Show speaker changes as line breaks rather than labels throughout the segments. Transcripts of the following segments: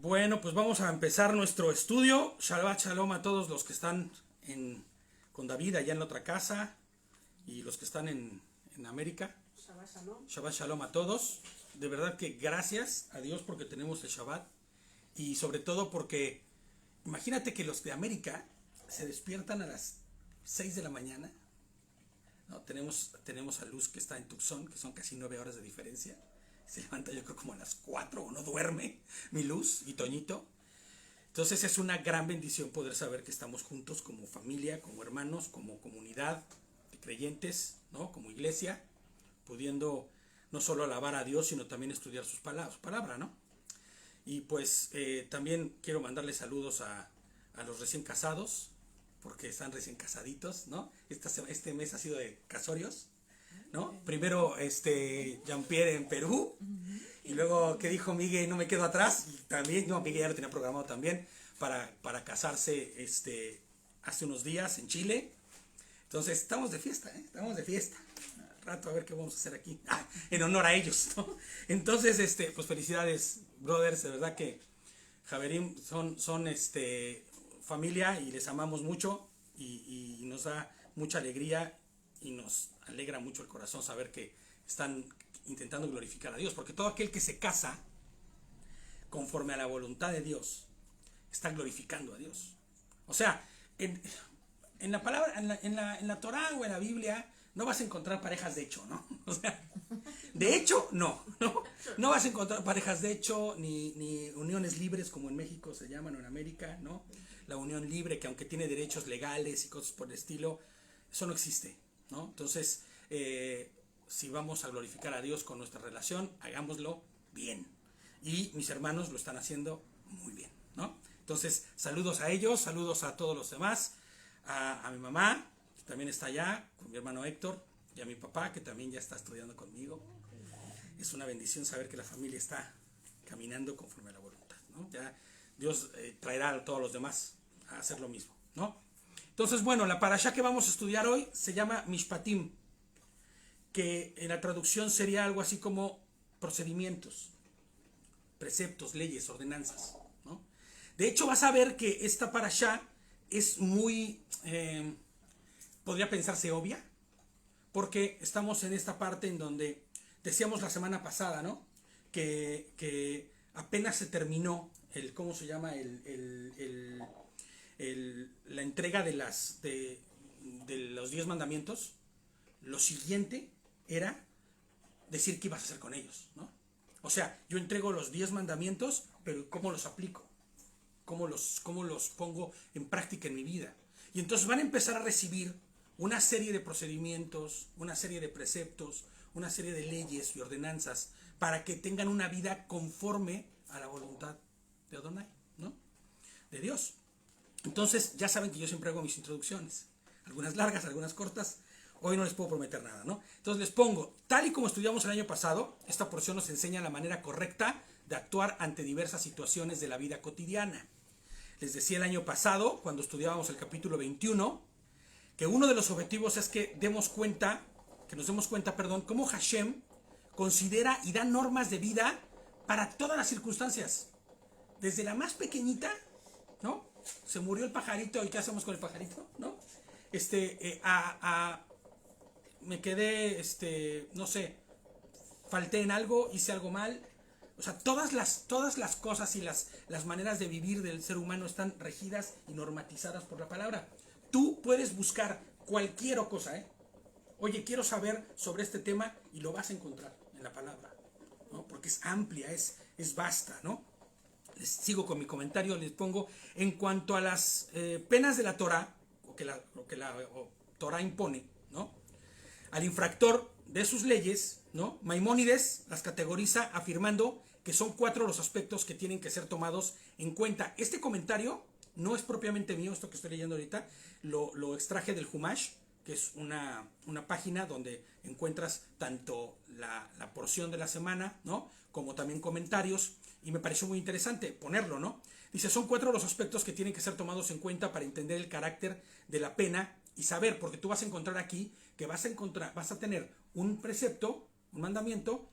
Bueno, pues vamos a empezar nuestro estudio. Shabbat Shalom a todos los que están con David allá en la otra casa y los que están en América.
Shabbat Shalom.
Shabbat Shalom a todos. De verdad que gracias a Dios porque tenemos el Shabbat y sobre todo porque imagínate que los de América se despiertan a las 6 de la mañana. ¿No? Tenemos a Luz que está en Tucson, que son casi 9 horas de diferencia. Se levanta yo creo como a las 4 o no duerme mi Luz y Toñito. Entonces es una gran bendición poder saber que estamos juntos como familia, como hermanos, como comunidad de creyentes, ¿no? Como iglesia, pudiendo no solo alabar a Dios, sino también estudiar su palabra, ¿no? Y pues también quiero mandarle saludos a los recién casados, porque están recién casaditos, ¿no? Este mes ha sido de casorios, ¿no? Primero Jean-Pierre en Perú, y luego que dijo Miguel, no me quedo atrás, y también, no, Miguel ya lo tenía programado también, para casarse hace unos días en Chile. Entonces estamos de fiesta, estamos de fiesta. Al rato a ver qué vamos a hacer aquí, en honor a ellos, ¿no? Entonces, pues felicidades, brothers, de verdad que Javerim son familia y les amamos mucho y nos da mucha alegría y nos alegra mucho el corazón saber que están intentando glorificar a Dios, porque todo aquel que se casa conforme a la voluntad de Dios está glorificando a Dios. O sea, en la palabra, en la Torá o en la Biblia no vas a encontrar parejas de hecho, ¿no? O sea, de hecho, no vas a encontrar parejas de hecho, ni uniones libres como en México se llaman o en América, ¿no? La unión libre que aunque tiene derechos legales y cosas por el estilo, eso no existe, ¿no? Entonces, si vamos a glorificar a Dios con nuestra relación, hagámoslo bien. Y mis hermanos lo están haciendo muy bien, ¿no? Entonces, saludos a ellos, saludos a todos los demás, a mi mamá, que también está allá, con mi hermano Héctor, y a mi papá, que también ya está estudiando conmigo. Es una bendición saber que la familia está caminando conforme a la voluntad, ¿no? Ya Dios traerá a todos los demás a hacer lo mismo, ¿no? Entonces, bueno, la parashá que vamos a estudiar hoy se llama Mishpatim, que en la traducción sería algo así como procedimientos, preceptos, leyes, ordenanzas, ¿no? De hecho, vas a ver que esta parashá es muy, podría pensarse obvia, porque estamos en esta parte en donde decíamos la semana pasada, ¿no? Que apenas se terminó ¿cómo se llama? La entrega de los 10 mandamientos. Lo siguiente era decir qué ibas a hacer con ellos, ¿no? O sea, yo entrego los 10 mandamientos, pero ¿cómo los aplico? ¿Cómo los pongo en práctica en mi vida? Y entonces van a empezar a recibir una serie de procedimientos, una serie de preceptos, una serie de leyes y ordenanzas para que tengan una vida conforme a la voluntad de Adonai, ¿no? De Dios. Entonces, ya saben que yo siempre hago mis introducciones, algunas largas, algunas cortas. Hoy no les puedo prometer nada, ¿no? Entonces les pongo, tal y como estudiamos el año pasado, esta porción nos enseña la manera correcta de actuar ante diversas situaciones de la vida cotidiana. Les decía el año pasado, cuando estudiábamos el capítulo 21, que uno de los objetivos es que nos demos cuenta, cómo Hashem considera y da normas de vida para todas las circunstancias. Desde la más pequeñita, ¿no? Se murió el pajarito, ¿y qué hacemos con el pajarito? ¿No? Me quedé, no sé, falté en algo, hice algo mal. O sea, todas las cosas y las maneras de vivir del ser humano están regidas y normatizadas por la palabra. Tú puedes buscar cualquier cosa, Oye, quiero saber sobre este tema y lo vas a encontrar en la palabra, ¿no? Porque es amplia, es vasta, ¿no? Les sigo con mi comentario, les pongo, en cuanto a las penas de la Torá, lo que la Torá impone, ¿no? Al infractor de sus leyes, ¿no? Maimónides las categoriza afirmando que son 4 los aspectos que tienen que ser tomados en cuenta. Este comentario no es propiamente mío, esto que estoy leyendo ahorita, lo extraje del Humash, que es una página donde encuentras tanto la porción de la semana, ¿no? Como también comentarios, y me pareció muy interesante ponerlo, ¿no? Dice, son 4 los aspectos que tienen que ser tomados en cuenta para entender el carácter de la pena y saber, porque tú vas a encontrar aquí que vas a tener un precepto, un mandamiento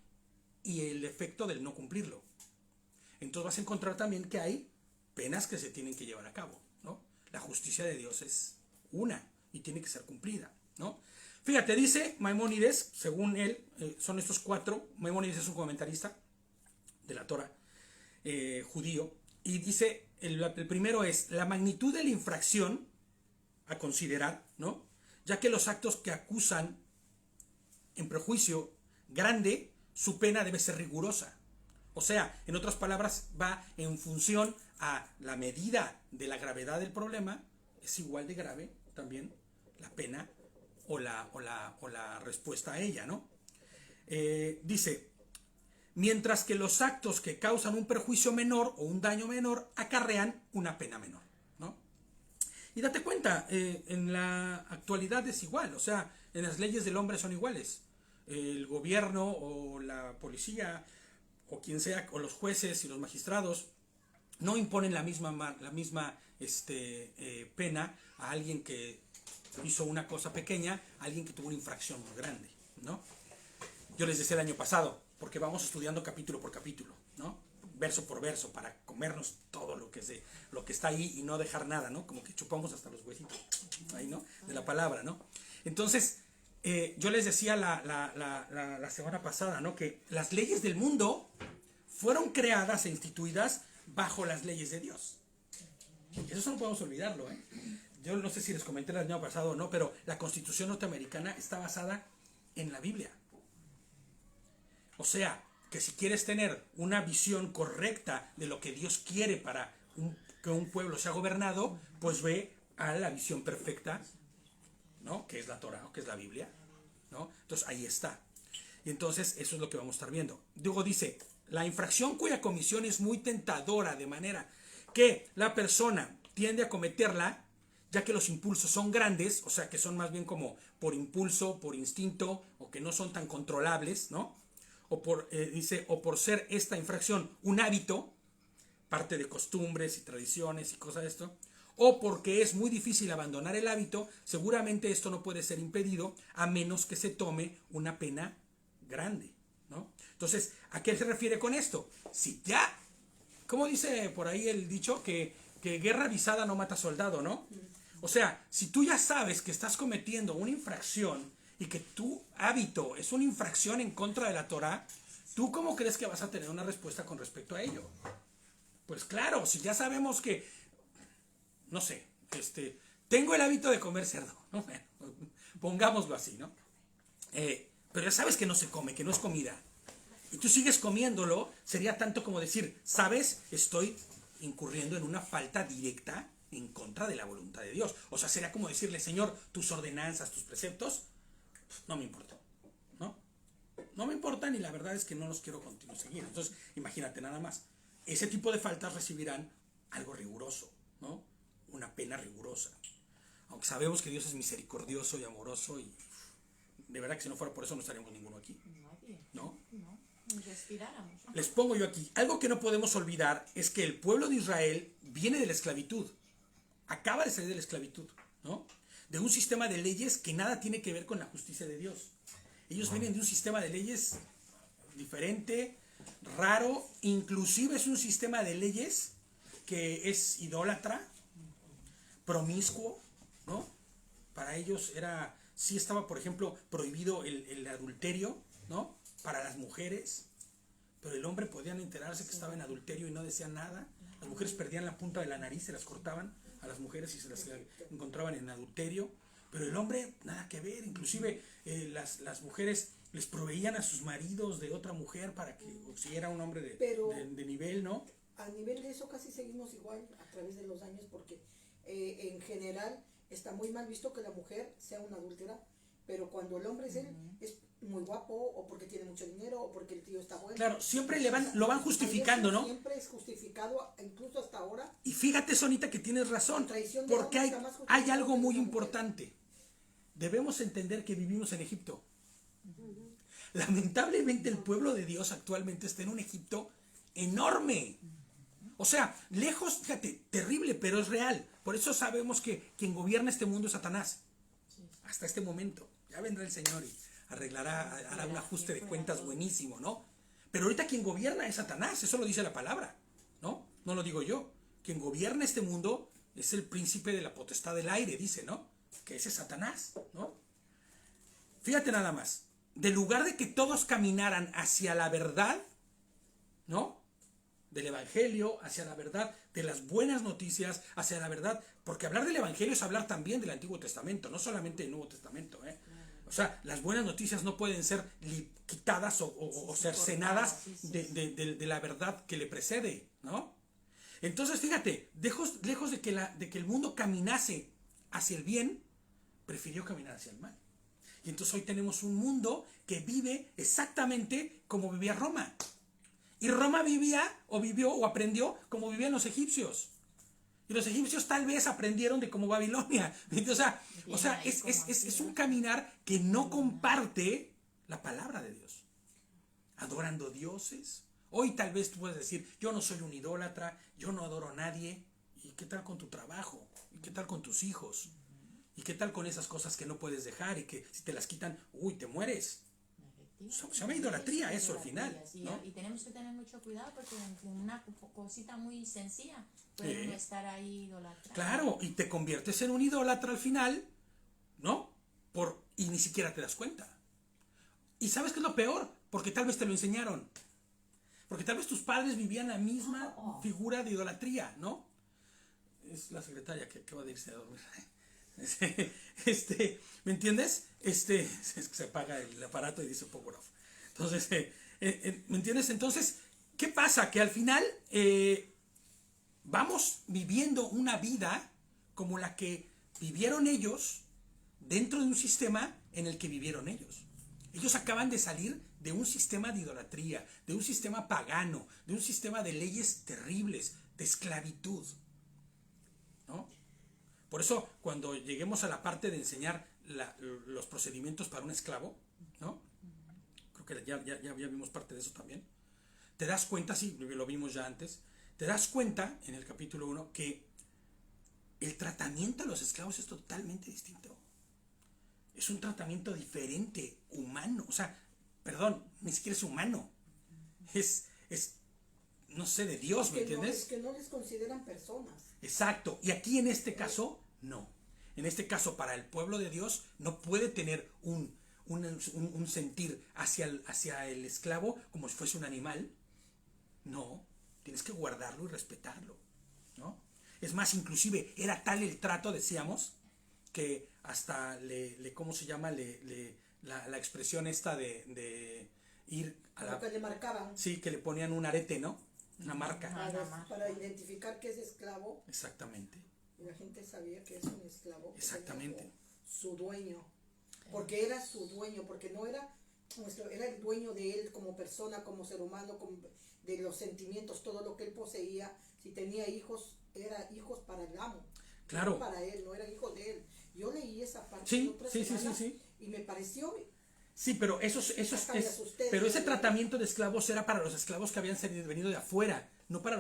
y el efecto del no cumplirlo. entonces vas a encontrar también que hay penas que se tienen que llevar a cabo, ¿no? La justicia de Dios es una y tiene que ser cumplida, ¿no? Fíjate, dice Maimónides, según él, son estos cuatro. Maimónides es un comentarista de la Torah judío, y dice, el primero es la magnitud de la infracción a considerar, ¿no? Ya que los actos que acusan en prejuicio grande, su pena debe ser rigurosa. O sea, en otras palabras, va en función a la medida de la gravedad del problema, es igual de grave también la pena o la respuesta a ella, ¿no? Dice, mientras que los actos que causan un perjuicio menor o un daño menor acarrean una pena menor, ¿no? Y date cuenta, en la actualidad es igual, o sea, en las leyes del hombre son iguales. El gobierno o la policía o quien sea, o los jueces y los magistrados no imponen la misma pena a alguien que hizo una cosa pequeña, a alguien que tuvo una infracción muy grande, ¿no? Yo les decía el año pasado, porque vamos estudiando capítulo por capítulo, ¿no? Verso por verso, para comernos todo lo que está ahí y no dejar nada, ¿no? Como que chupamos hasta los huesitos ahí, ¿no? De la palabra, ¿no? Entonces, yo les decía la semana pasada, ¿no? Que las leyes del mundo fueron creadas e instituidas bajo las leyes de Dios. Eso no podemos olvidarlo, ¿eh? Yo no sé si les comenté el año pasado o no, pero la Constitución norteamericana está basada en la Biblia. O sea, que si quieres tener una visión correcta de lo que Dios quiere para que un pueblo sea gobernado, pues ve a la visión perfecta, ¿no? Que es la Torah, ¿no? Que es la Biblia, ¿no? Entonces ahí está. Y entonces eso es lo que vamos a estar viendo. Luego dice, la infracción cuya comisión es muy tentadora, de manera que la persona tiende a cometerla, ya que los impulsos son grandes, o sea que son más bien como por impulso, por instinto, o que no son tan controlables, ¿no? O por ser esta infracción un hábito, parte de costumbres y tradiciones y cosas de esto, o porque es muy difícil abandonar el hábito, seguramente esto no puede ser impedido a menos que se tome una pena grande, ¿no? Entonces, ¿a qué se refiere con esto? Si ya, ¿cómo dice por ahí el dicho? Que guerra avisada no mata soldado, ¿no? O sea, si tú ya sabes que estás cometiendo una infracción y que tu hábito es una infracción en contra de la Torah, ¿tú cómo crees que vas a tener una respuesta con respecto a ello? Pues claro, si ya sabemos que, no sé, tengo el hábito de comer cerdo, ¿no? Pongámoslo así, ¿no? Pero ya sabes que no se come, que no es comida, y tú sigues comiéndolo, sería tanto como decir, ¿sabes? Estoy incurriendo en una falta directa en contra de la voluntad de Dios. O sea, sería como decirle, Señor, tus ordenanzas, tus preceptos, no me importan, ¿no? No me importan y la verdad es que no los quiero continuar seguir. Entonces, imagínate nada más. Ese tipo de faltas recibirán algo riguroso, ¿no? Una pena rigurosa. Aunque sabemos que Dios es misericordioso y amoroso y de verdad que si no fuera por eso no estaríamos ninguno aquí, ¿no?
Ni respiráramos.
Les pongo yo aquí, algo que no podemos olvidar es que el pueblo de Israel viene de la esclavitud, acaba de salir de la esclavitud, ¿no? De un sistema de leyes que nada tiene que ver con la justicia de Dios. Ellos vienen de un sistema de leyes diferente, raro, inclusive es un sistema de leyes que es idólatra, promiscuo, ¿no? Para ellos sí estaba, por ejemplo, prohibido el adulterio, ¿no? Para las mujeres, pero el hombre podían enterarse que estaba en adulterio y no decían nada. Las mujeres perdían la punta de la nariz, se las cortaban a las mujeres y se las encontraban en adulterio, pero el hombre nada que ver. Inclusive las mujeres les proveían a sus maridos de otra mujer para que, si era un hombre de nivel, ¿no?
A nivel de eso casi seguimos igual a través de los años, porque en general está muy mal visto que la mujer sea una adúltera, pero cuando el hombre es muy guapo, o porque tiene mucho dinero, o porque el tío está bueno.
Claro, siempre lo van justificando, ¿no?
Siempre es justificado, incluso hasta ahora.
Y fíjate, Sonita, que tienes razón, porque hay algo muy importante. Debemos entender que vivimos en Egipto. Lamentablemente el pueblo de Dios actualmente está en un Egipto enorme. O sea, lejos, fíjate, terrible, pero es real. Por eso sabemos que quien gobierna este mundo es Satanás. Hasta este momento. Ya vendrá el Señor y hará un ajuste de cuentas buenísimo, ¿no? Pero ahorita quien gobierna es Satanás, eso lo dice la palabra. no lo digo yo. Quien gobierna este mundo es el príncipe de la potestad del aire, dice, ¿no? Que ese es Satanás, ¿no? Fíjate nada más. De lugar de que todos caminaran hacia la verdad, ¿no? Del evangelio, hacia la verdad, de las buenas noticias, hacia la verdad, porque hablar del evangelio es hablar también del Antiguo Testamento, no solamente del Nuevo Testamento, ¿eh? O sea, las buenas noticias no pueden ser quitadas o cercenadas de la verdad que le precede, ¿no? Entonces, fíjate, lejos de que el mundo caminase hacia el bien, prefirió caminar hacia el mal. Y entonces hoy tenemos un mundo que vive exactamente como vivía Roma. Y Roma vivía o vivió o aprendió como vivían los egipcios. Y los egipcios tal vez aprendieron de como Babilonia. O sea, es un caminar que no comparte la palabra de Dios. Adorando dioses. Hoy tal vez tú puedes decir, yo no soy un idólatra, yo no adoro a nadie. ¿Y qué tal con tu trabajo? ¿Y qué tal con tus hijos? ¿Y qué tal con esas cosas que no puedes dejar y que si te las quitan, uy, te mueres? Se llama idolatría eso al final, ¿no?
Y tenemos que tener mucho cuidado porque una cosita muy sencilla puede no estar ahí idolatrando.
Claro, y te conviertes en un idólatra al final, ¿no? Y ni siquiera te das cuenta. ¿Y sabes qué es lo peor? Porque tal vez te lo enseñaron. Porque tal vez tus padres vivían la misma figura de idolatría, ¿no? Es la secretaria que acaba de irse a dormir. ¿Me entiendes? Es que se apaga el aparato y dice power off. Entonces, ¿me entiendes? Entonces, ¿qué pasa? Que al final vamos viviendo una vida como la que vivieron ellos dentro de un sistema en el que vivieron ellos. Ellos acaban de salir de un sistema de idolatría, de un sistema pagano, de un sistema de leyes terribles, de esclavitud, ¿no? Por eso, cuando lleguemos a la parte de enseñar los procedimientos para un esclavo, ¿no? Creo que ya vimos parte de eso también. Te das cuenta, sí, lo vimos ya antes, te das cuenta en el capítulo 1 que el tratamiento a los esclavos es totalmente distinto. Es un tratamiento diferente, humano. O sea, perdón, ni siquiera es humano. Es no sé, de Dios, ¿me entiendes?
Es que no les consideran personas.
Exacto. Y aquí en este caso, no. En este caso, para el pueblo de Dios, no puede tener un sentir hacia el esclavo como si fuese un animal. No. Tienes que guardarlo y respetarlo, ¿no? Es más, inclusive, era tal el trato, decíamos, que hasta ¿cómo se llama? La expresión esta de ir a la...
Lo que le marcaban.
Sí, que le ponían un arete, ¿no? Una marca.
Para identificar que es esclavo.
Exactamente.
Y la gente sabía que es un esclavo.
Exactamente.
Su dueño. Porque era su dueño, porque no era era el dueño de él como persona, como ser humano, de los sentimientos, todo lo que él poseía. Si tenía hijos, era hijos para el amo.
Claro.
No para él, no era hijo de él. Yo leí esa parte
Sí,
otra
sí,
semana
sí.
Y me pareció...
Sí, pero pero ese tratamiento de esclavos era para los esclavos que habían venido de afuera, no para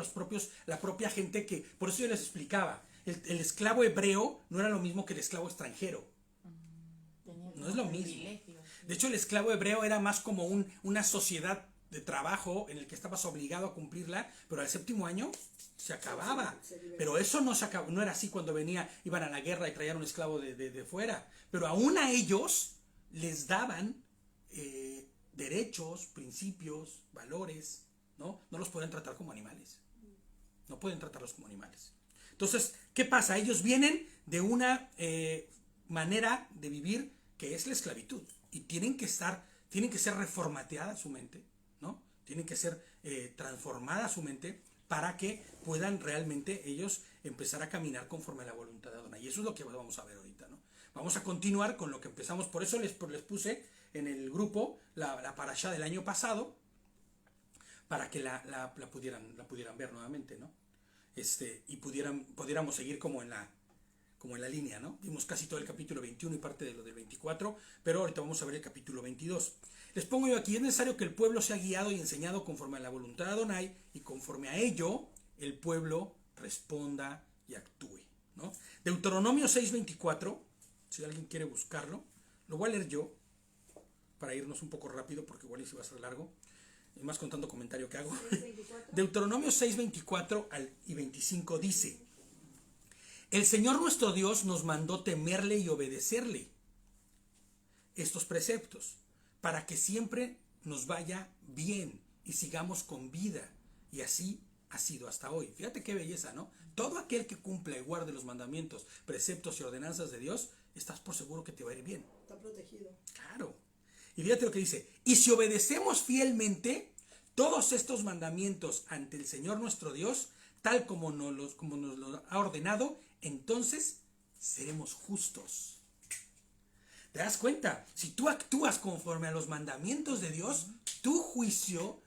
la propia gente que... Por eso yo les explicaba, el esclavo hebreo no era lo mismo que el esclavo extranjero. No es lo mismo. De hecho, el esclavo hebreo era más como una sociedad de trabajo en el que estabas obligado a cumplirla, pero al 7º año se acababa. Pero eso no se acabó, no era así cuando iban a la guerra y traían un esclavo de fuera. Pero aún a ellos les daban derechos, principios, valores, ¿no? No los pueden tratar como animales. No pueden tratarlos como animales. Entonces, ¿qué pasa? Ellos vienen de una manera de vivir que es la esclavitud. Y tienen que ser reformateada su mente, ¿no? Tienen que ser transformada su mente para que puedan realmente ellos empezar a caminar conforme a la voluntad de Adonai. Y eso es lo que vamos a ver ahorita, ¿no? Vamos a continuar con lo que empezamos. Por eso les puse en el grupo la parashá del año pasado, para que la pudieran ver nuevamente, ¿no? Y pudiéramos seguir como en la línea, ¿no? Vimos casi todo el capítulo 21 y parte de lo del 24, pero ahorita vamos a ver el capítulo 22. Les pongo yo aquí, es necesario que el pueblo sea guiado y enseñado conforme a la voluntad de Adonai, y conforme a ello el pueblo responda y actúe, ¿no? Deuteronomio 6:24, si alguien quiere buscarlo, lo voy a leer yo, para irnos un poco rápido, porque igual se va a hacer largo. y más con tanto comentario que hago.
6:24.
Deuteronomio 6:24 y 25 dice: el Señor nuestro Dios nos mandó temerle y obedecerle estos preceptos para que siempre nos vaya bien y sigamos con vida, y así ha sido hasta hoy. Fíjate qué belleza, ¿no? Todo aquel que cumpla y guarde los mandamientos, preceptos y ordenanzas de Dios, estás por seguro que te va a ir bien.
Está protegido.
Claro. Y fíjate lo que dice: y si obedecemos fielmente todos estos mandamientos ante el Señor nuestro Dios, tal como nos lo ha ordenado, entonces seremos justos. ¿Te das cuenta? Si tú actúas conforme a los mandamientos de Dios, tu juicio,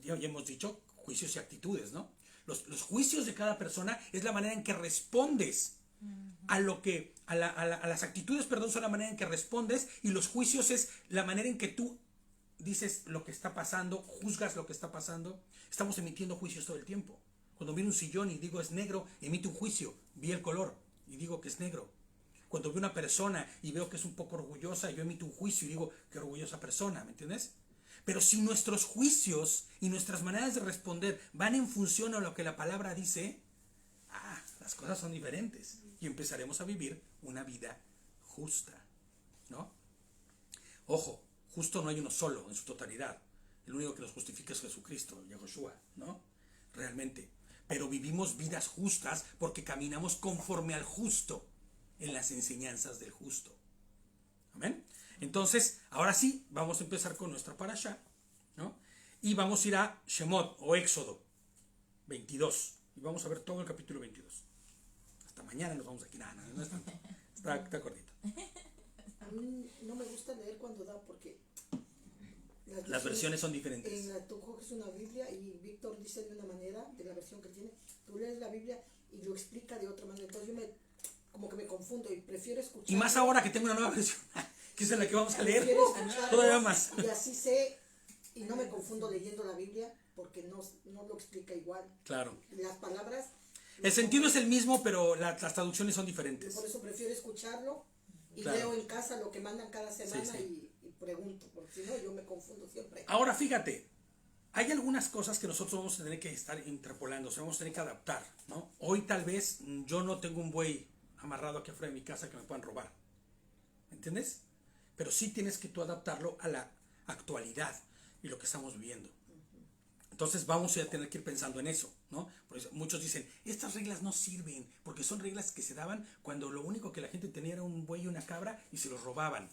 ya hemos dicho juicios y actitudes, ¿no? Los juicios de cada persona es la manera en que respondes a las actitudes, perdón, son la manera en que respondes, y los juicios es la manera en que tú dices lo que está pasando, juzgas lo que está pasando. Estamos emitiendo juicios todo el tiempo. Cuando miro un sillón y digo es negro, emito un juicio. Vi el color y digo que es negro. Cuando veo una persona y veo que es un poco orgullosa, yo emito un juicio y digo qué orgullosa persona, ¿me entiendes? Pero si nuestros juicios y nuestras maneras de responder van en función a lo que la palabra dice, las cosas son diferentes y empezaremos a vivir una vida justa, ¿no? Ojo, justo no hay uno solo en su totalidad. El único que los justifica es Jesucristo, Yahushua, ¿no? Realmente. Pero vivimos vidas justas porque caminamos conforme al justo, en las enseñanzas del justo. Amén. Entonces, ahora sí, vamos a empezar con nuestra parashá, ¿no? Y vamos a ir a Shemot o Éxodo 22. Y vamos a ver todo el capítulo 22. Hasta mañana nos vamos aquí. No es tanto. Está cortito.
A mí no me gusta leer cuando da porque
las versiones son diferentes.
Tú coges una Biblia y Víctor dice de una manera, de la versión que tiene, tú lees la Biblia y lo explica de otra manera. Entonces yo como que me confundo y prefiero escuchar.
Y más ahora que tengo una nueva versión, que es en la que vamos a leer,
escucharlo,
todavía más.
Y así sé, y no me confundo leyendo la Biblia porque no lo explica igual.
Claro.
Las palabras.
El sentido es el mismo, pero las traducciones son diferentes.
Por eso prefiero escucharlo y
claro.
leo en casa lo que mandan cada semana
sí.
Y pregunto, porque si no yo me confundo siempre.
Ahora fíjate, hay algunas cosas que nosotros vamos a tener que estar interpolando, o sea, vamos a tener que adaptar, ¿no? Hoy tal vez yo no tengo un buey amarrado aquí afuera de mi casa que me puedan robar, ¿entiendes? Pero sí tienes que tú adaptarlo a la actualidad y lo que estamos viviendo. Entonces vamos a tener que ir pensando en eso, ¿no? Por eso muchos dicen, estas reglas no sirven, porque son reglas que se daban cuando lo único que la gente tenía era un buey y una cabra y se los robaban.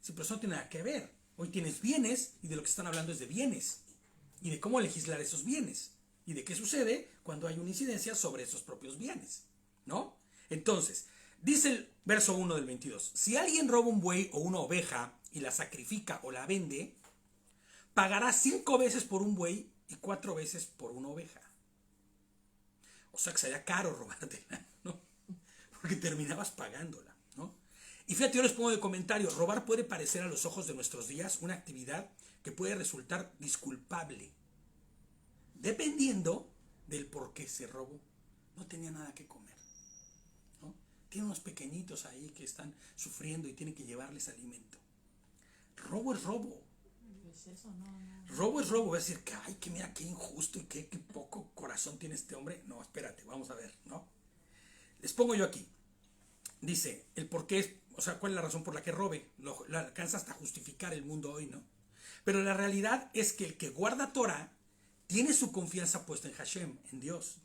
Sí, pero eso no tiene nada que ver. Hoy tienes bienes y de lo que están hablando es de bienes y de cómo legislar esos bienes y de qué sucede cuando hay una incidencia sobre esos propios bienes, ¿no? Entonces, dice el verso 1 del 22, si alguien roba un buey o una oveja y la sacrifica o la vende, pagará 5 veces por un buey y 4 veces por una oveja. O sea que sería caro robártela, ¿no? Porque terminabas pagándola, ¿no? Y fíjate, yo les pongo de comentario, robar puede parecer a los ojos de nuestros días una actividad que puede resultar disculpable, dependiendo del por qué se robó. No tenía nada que comer, ¿no? Tiene unos pequeñitos ahí que están sufriendo y tienen que llevarles alimento. Robo es robo. Robo es robo. Es decir, que ay, que mira qué injusto y qué poco corazón tiene este hombre. No, espérate, vamos a ver, ¿no? Les pongo yo aquí. Dice, el por qué es, o sea, cuál es la razón por la que robe. Lo alcanza hasta justificar el mundo hoy, ¿no? Pero la realidad es que el que guarda Torah tiene su confianza puesta en Hashem, en Dios,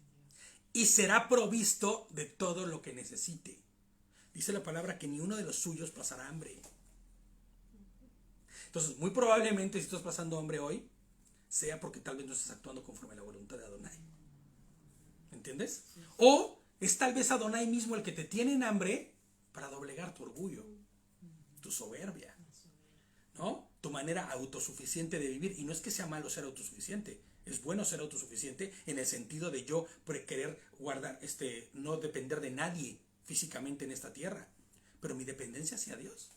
y será provisto de todo lo que necesite. Dice la palabra que ni uno de los suyos pasará hambre. Entonces, muy probablemente si estás pasando hambre hoy, sea porque tal vez no estás actuando conforme a la voluntad de Adonai. ¿Entiendes? Sí. O es tal vez Adonai mismo el que te tiene en hambre para doblegar tu orgullo, tu soberbia, ¿no? Tu manera autosuficiente de vivir. Y no es que sea malo ser autosuficiente, es bueno ser autosuficiente en el sentido de yo querer guardar, no depender de nadie físicamente en esta tierra, pero mi dependencia hacia Dios.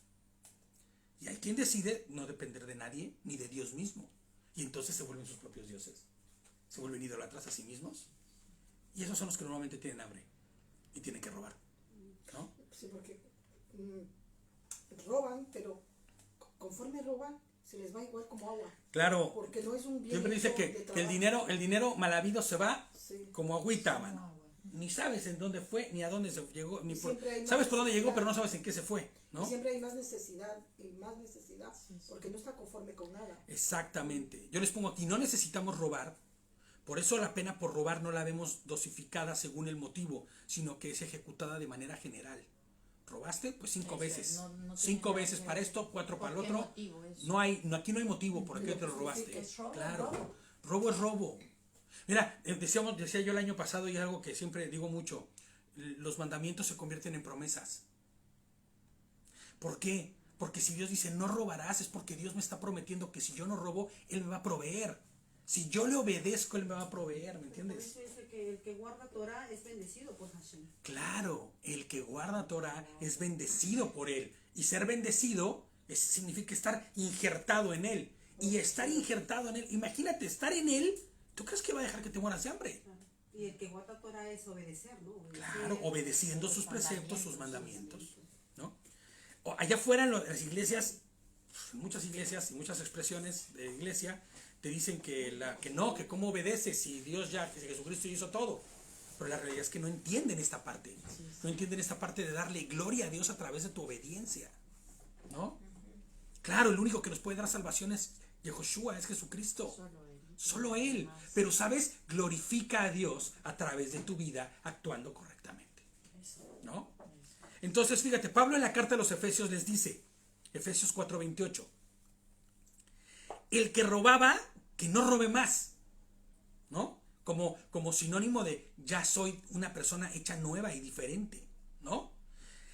Y hay quien decide no depender de nadie ni de Dios mismo. Y entonces se vuelven sus propios dioses. Se vuelven idólatras a sí mismos. Y esos son los que normalmente tienen hambre y tienen que robar, ¿no?
Sí, porque roban, pero conforme roban, se les va igual como agua.
Claro.
Porque no es un bien.
Siempre dice
hecho
que
de
el
trabajo.
dinero mal habido se va
Sí.
como agüita,
Como
mano.
agua.
Ni sabes en dónde fue, ni a dónde se llegó, ni
Y
por...
siempre hay más
Sabes por dónde llegó,
necesidad.
pero no sabes en qué se fue,
Y
¿no?
siempre hay más necesidad y más necesidad,
Sí, sí.
porque no está conforme con nada.
Exactamente. Yo les pongo aquí, no necesitamos robar. Por eso la pena por robar no la vemos dosificada según el motivo, sino que es ejecutada de manera general. ¿Robaste? Pues 5
Eso,
veces.
no tiene
5
nada
veces
que
para
ver.
esto, 4
¿Por
para el
qué
otro.
motivo eso?
Aquí no hay motivo por qué
Lo
te lo
que
robaste.
significa
es robo,
Claro.
robo.
Robo es robo. Mira, decía yo el año pasado y es algo que siempre digo mucho. Los mandamientos se convierten en promesas. ¿Por qué? Porque si Dios dice no robarás, es porque Dios me está prometiendo que si yo no robo, Él me va a proveer. Si yo le obedezco, Él me va a proveer, ¿me
Por
entiendes?
eso dice que el que guarda Torah es bendecido por Hashem.
Claro, el que guarda Torah es bendecido por Él. Y ser bendecido significa estar injertado en Él. Y estar injertado en Él, imagínate, estar en Él, ¿tú crees que va a dejar que te mueras de hambre?
Claro. Y el que guarda Torah es obedecer, ¿no?
Claro, obedeciendo sus preceptos, sus mandamientos,
mandamientos.
¿no? Allá afuera en las iglesias, muchas iglesias y muchas expresiones de iglesia te dicen que que cómo obedeces si Dios ya, que Jesucristo hizo todo. Pero la realidad es que no entienden esta parte. No entienden esta parte de darle gloria a Dios a través de tu obediencia, ¿no? Claro, el único que nos puede dar salvación es Yehoshua, es Jesucristo. Solo Él. Pero, ¿sabes? Glorifica a Dios a través de tu vida actuando correctamente, ¿no? Entonces, fíjate, Pablo en la carta a los Efesios les dice, Efesios 4:28, el que robaba, que no robe más, ¿no? Como sinónimo de ya soy una persona hecha nueva y diferente, ¿no?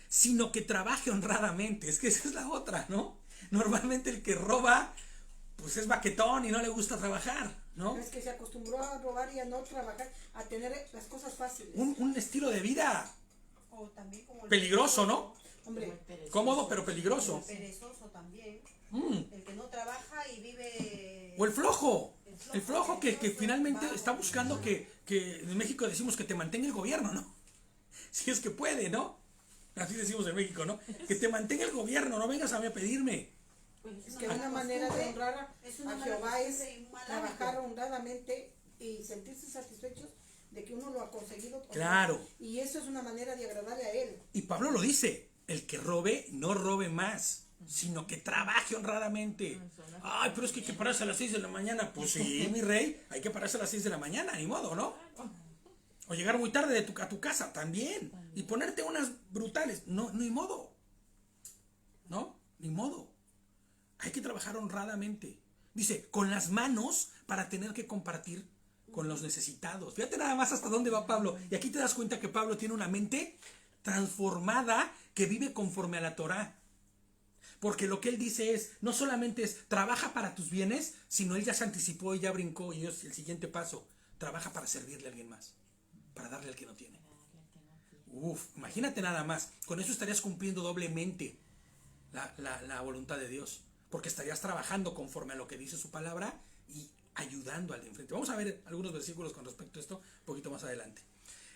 Sino que trabaje honradamente. Es que esa es la otra, ¿no? Normalmente el que roba, pues es baquetón y no le gusta trabajar, ¿no?
Es que se acostumbró a robar y a no trabajar, a tener las cosas fáciles.
Un estilo de vida
O también como el
peligroso, ¿no?
Hombre,
Cómodo pero peligroso.
El perezoso también.
Mm.
El que no trabaja y vive.
O el flojo que finalmente está buscando que en México decimos que te mantenga el gobierno, ¿no? Si es que puede, ¿no? Así decimos en México, ¿no? Que te mantenga el gobierno, no vengas a mí a pedirme.
es que una manera de honrar
Es una
a
mala
Jehová es
costumbre y un mal
trabajar
hábito.
honradamente y sentirse satisfechos de que uno lo ha conseguido.
Claro.
Y eso es una manera de agradarle a Él.
Y Pablo lo dice, el que robe, no robe más, sino que trabaje honradamente. Ay, pero es que hay que pararse a las 6 de la mañana. Pues sí, mi rey, hay que pararse a las 6 de la mañana, ni modo, ¿no? O llegar muy tarde a tu casa también. Y ponerte unas brutales. No, ni modo. ¿No? Ni modo. Hay que trabajar honradamente. Dice, con las manos para tener que compartir con los necesitados. Fíjate nada más hasta dónde va Pablo. Y aquí te das cuenta que Pablo tiene una mente transformada que vive conforme a la Torá. Porque lo que él dice es, no solamente es trabaja para tus bienes, sino él ya se anticipó y ya brincó y es el siguiente paso. Trabaja para servirle a alguien más, para darle al que no tiene. Uf, imagínate nada más. Con eso estarías cumpliendo doblemente la voluntad de Dios. Porque estarías trabajando conforme a lo que dice su palabra y ayudando al de enfrente. Vamos a ver algunos versículos con respecto a esto un poquito más adelante.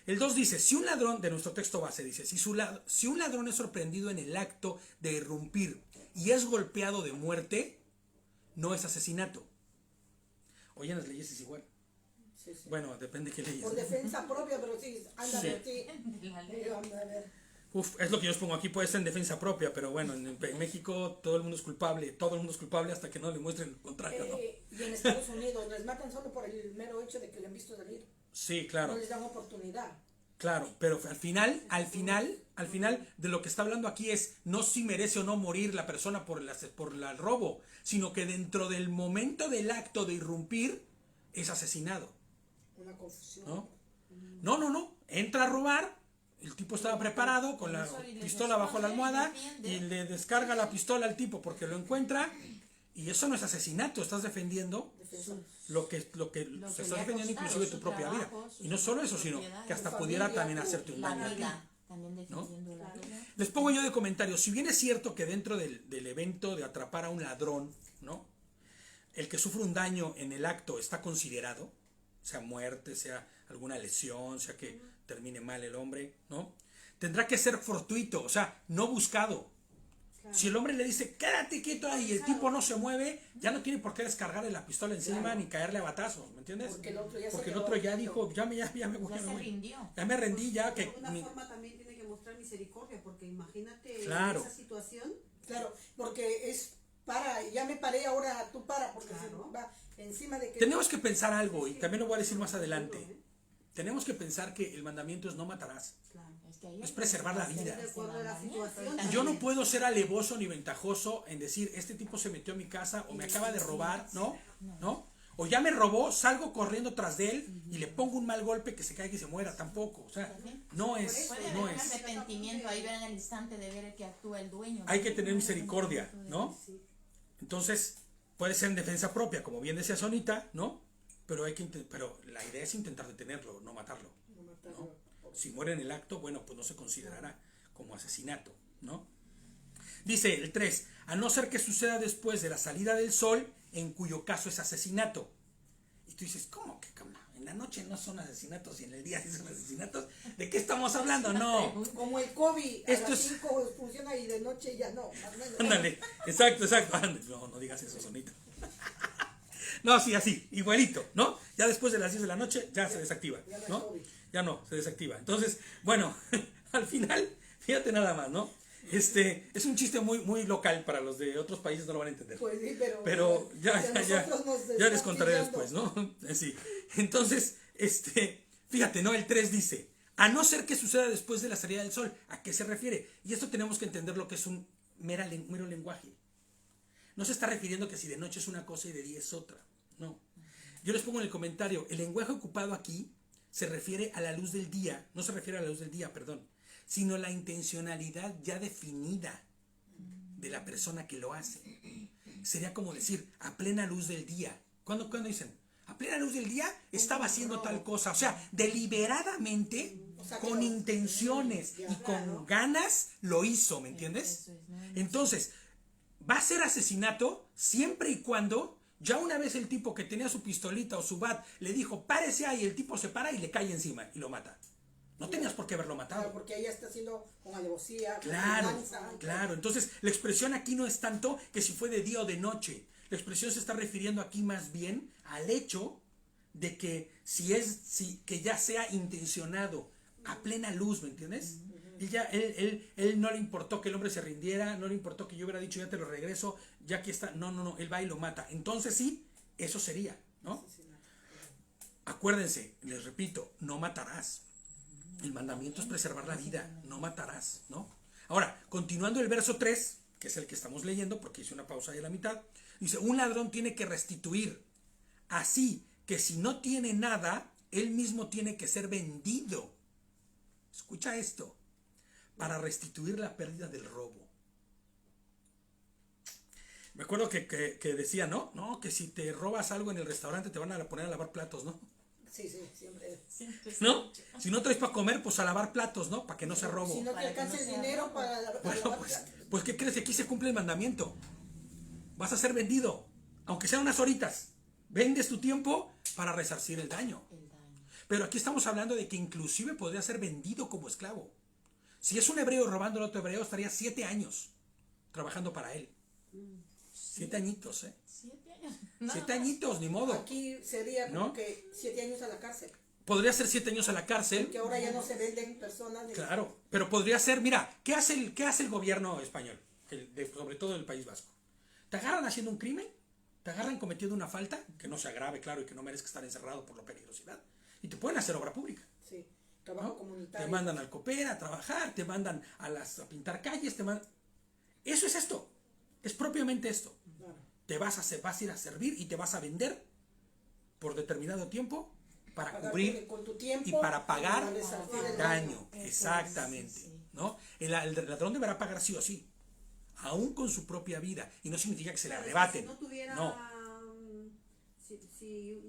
El 2 dice, si un ladrón, de nuestro texto base, dice, si un ladrón es sorprendido en el acto de irrumpir y es golpeado de muerte, no es asesinato. Oye, en las leyes es igual.
Sí, sí.
Bueno, depende de qué leyes.
Por defensa propia, pero sí, anda
Sí.
a ver, sí. Anda a ver.
Uf, es lo que yo os pongo aquí, puede ser en defensa propia, pero bueno, en México todo el mundo es culpable hasta que no le muestren lo contrario, ¿no?
Y en Estados Unidos les matan solo por el mero hecho de que le han visto salir.
Sí, claro.
No les dan oportunidad.
Claro, pero al final de lo que está hablando aquí es no si merece o no morir la persona por el robo, sino que dentro del momento del acto de irrumpir es asesinado,
Una confusión.
¿no? No, entra a robar, el tipo estaba preparado con la pistola bajo la almohada y le descarga la pistola al tipo porque lo encuentra y eso no es asesinato, estás defendiendo
Defensa.
lo que
le
estás
ha
defendiendo
costado,
inclusive
su
tu propia vida.
trabajo, sus
Y no solo eso, sino
propiedades,
que hasta
su
pudiera
familia,
también hacerte un
la
daño a ti.
vida, también defendiendo la vida.
Les pongo yo de comentario, si bien es cierto que dentro del evento de atrapar a un ladrón, ¿no? El que sufre un daño en el acto está considerado, sea muerte, sea alguna lesión, sea que termine mal el hombre, ¿no? Tendrá que ser fortuito, o sea, no buscado.
Claro.
Si el hombre le dice, quédate quieto ahí, y el tipo no se mueve, ya no tiene por qué descargarle la pistola encima
Claro.
ni caerle a batazos, ¿me entiendes?
Porque el otro ya se
Porque el
quedó
otro ya
quieto.
dijo, ya me voy,
Ya se
me voy.
rindió.
Ya me rendí, ya
De
que...
alguna forma también tiene que mostrar misericordia, porque imagínate
Claro.
esa situación.
Claro, porque es para, ya me paré, ahora tú para, porque
Claro.
se va encima de que...
Tenemos que pensar algo, y también lo voy a decir más adelante. Tenemos que pensar que el mandamiento es no matarás.
Claro.
Es que ahí
Es
hay
preservar la vida.
ese
De acuerdo a la
mandamiento,
situación.
también.
Yo no puedo ser alevoso ni ventajoso en decir, este tipo se metió a mi casa o me acaba de robar, ¿no? ¿No? O ya me robó, salgo corriendo tras de él y le pongo un mal golpe que se caiga y se muera, tampoco. O sea, no es,
Puede
no
haber un
es.
arrepentimiento ahí, ver en el instante de ver que actúa el dueño.
Hay que tener misericordia, ¿no?
Sí.
Entonces, puede ser en defensa propia, como bien decía Sonita, ¿no? Pero pero la idea es intentar detenerlo, no matarlo.
No matarlo.
Si muere en el acto, bueno, pues no se considerará como asesinato, ¿no? Dice el 3, a no ser que suceda después de la salida del sol, en cuyo caso es asesinato. Y tú dices, ¿cómo que cómo? En la noche no son asesinatos y en el día sí son asesinatos. ¿De qué estamos hablando? No.
Como el COVID,
Esto
a las
es-
5 funciona y de noche ya no. Más o menos.
Ándale, exacto. No, no digas eso, Sonita. No, sí, así, igualito, ¿no? Ya después de las 10 de la noche ya se desactiva,
Ya no es
¿no?
COVID.
Ya no, se desactiva. Entonces, bueno, al final, fíjate nada más, ¿no? Es un chiste muy, muy local, para los de otros países no lo van a entender.
Pues sí,
Pero ya
nosotros nos
les
están
contaré
pillando.
después, ¿no? Sí. Entonces, fíjate, ¿no? El 3 dice, a no ser que suceda después de la salida del sol. ¿A qué se refiere? Y esto tenemos que entender lo que es un mero lenguaje. No se está refiriendo que si de noche es una cosa y de día es otra. No. Yo les pongo en el comentario, el lenguaje ocupado aquí se refiere a la luz del día, no se refiere a la luz del día, perdón, sino la intencionalidad ya definida de la persona que lo hace. Sería como decir, a plena luz del día. ¿Cuándo dicen? A plena luz del día estaba haciendo tal cosa. O sea, deliberadamente,
O sea,
con
que-
intenciones
Ya,
y con ganas, lo hizo, ¿me entiendes?
Eso es, ¿no?
Entonces, va a ser asesinato siempre y cuando ya una vez el tipo que tenía su pistolita o su bat le dijo, párese ahí, el tipo se para y le cae encima y lo mata. No tenías por qué haberlo
Claro,
matado.
porque ella está haciendo con alevosía, con
Claro,
venganza.
claro. Entonces, la expresión aquí no es tanto que si fue de día o de noche. La expresión se está refiriendo aquí más bien al hecho de que que ya sea intencionado a plena luz, ¿me entiendes? Él no le importó que el hombre se rindiera, no le importó que yo hubiera dicho ya te lo regreso, ya aquí está. No, él va y lo mata. Entonces sí, eso sería, ¿no? Acuérdense, les repito, no matarás. El mandamiento es preservar la vida, no matarás, ¿no? Ahora, continuando el verso 3, que es el que estamos leyendo, porque hice una pausa ahí a la mitad, dice, un ladrón tiene que restituir, así que si no tiene nada, él mismo tiene que ser vendido. Escucha esto, para restituir la pérdida del robo. Me acuerdo que decía, ¿no? Que si te robas algo en el restaurante te van a poner a lavar platos, ¿no?
Sí, siempre.
Siempre se
¿No?
escucha.
Si no traes para comer, pues a lavar platos, ¿no? Para que no se robo.
Si no te
Para que
alcanza
no
el
sea
dinero
robo.
para
Bueno,
lavar
pues,
platos.
pues ¿qué crees? Aquí se cumple el mandamiento. Vas a ser vendido, aunque sean unas horitas. Vendes tu tiempo para resarcir el daño.
El daño.
Pero aquí estamos hablando de que inclusive podría ser vendido como esclavo. Si es un hebreo robando al otro hebreo, estaría 7 años trabajando para él. 7 añitos, ¿eh?
7 años. Nada
7
más.
añitos, ni modo.
Aquí sería como
¿No?
que 7 años a la cárcel.
Podría ser 7 años a la cárcel.
Que ahora ya no se venden personas. de-
Claro, pero podría ser, mira, ¿qué hace el gobierno español? Sobre todo el País Vasco. Te agarran haciendo un crimen, te agarran cometiendo una falta, que no sea grave, claro, y que no merezca estar encerrado por la peligrosidad, y te pueden hacer obra pública.
Sí, trabajo
¿No?
comunitario.
Te mandan al Coopera a trabajar, te mandan a pintar calles, Eso es esto, es propiamente esto.
Claro.
Vas a ir a servir y te vas a vender por determinado tiempo para
Pagar
cubrir
con tu tiempo
y para pagar
para resarcir
el
el
daño.
Eso es,
Exactamente.
sí.
¿No? El ladrón deberá pagar sí o sí, aún con su propia vida, y no significa que se le
Claro, es que
arrebaten.
Si no tuviera,
No.
si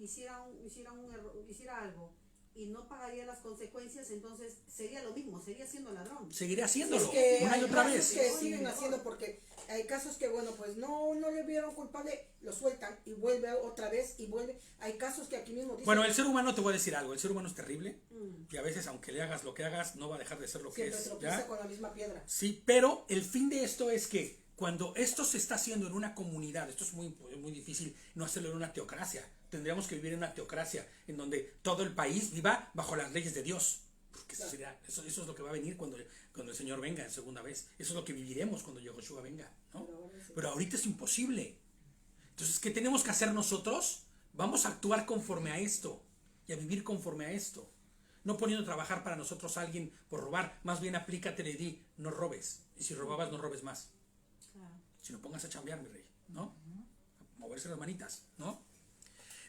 hiciera algo y no pagaría las consecuencias, entonces sería lo mismo, sería siendo ladrón.
Seguiré haciéndolo
Es que
una y
hay
otra
casos
vez.
que
Sí.
siguen haciendo porque hay casos que, bueno, pues no le vieron culpable, lo sueltan y vuelve otra vez y vuelve. Hay casos que aquí mismo dicen,
Bueno, el ser humano, te voy a decir algo, el ser humano es terrible,
Mm.
y a veces, aunque le hagas lo que hagas, no va a dejar de ser lo que
siempre
es.
tropieza
¿Ya?
con la misma piedra.
Sí, pero el fin de esto es que cuando esto se está haciendo en una comunidad, esto es muy difícil no hacerlo en una teocracia. Tendríamos que vivir en una teocracia en donde todo el país viva bajo las leyes de Dios. Porque eso es lo que va a venir cuando el Señor venga en segunda vez. Eso es lo que viviremos cuando Yahushua venga, ¿no? Pero ahorita es imposible. Entonces, ¿qué tenemos que hacer nosotros? Vamos a actuar conforme a esto y a vivir conforme a esto. No poniendo a trabajar para nosotros a alguien por robar. Más bien aplícate y di, no robes. Y si robabas, no robes más.
Claro.
Si no, pongas a chambear, mi rey, ¿no? A moverse las manitas, ¿no?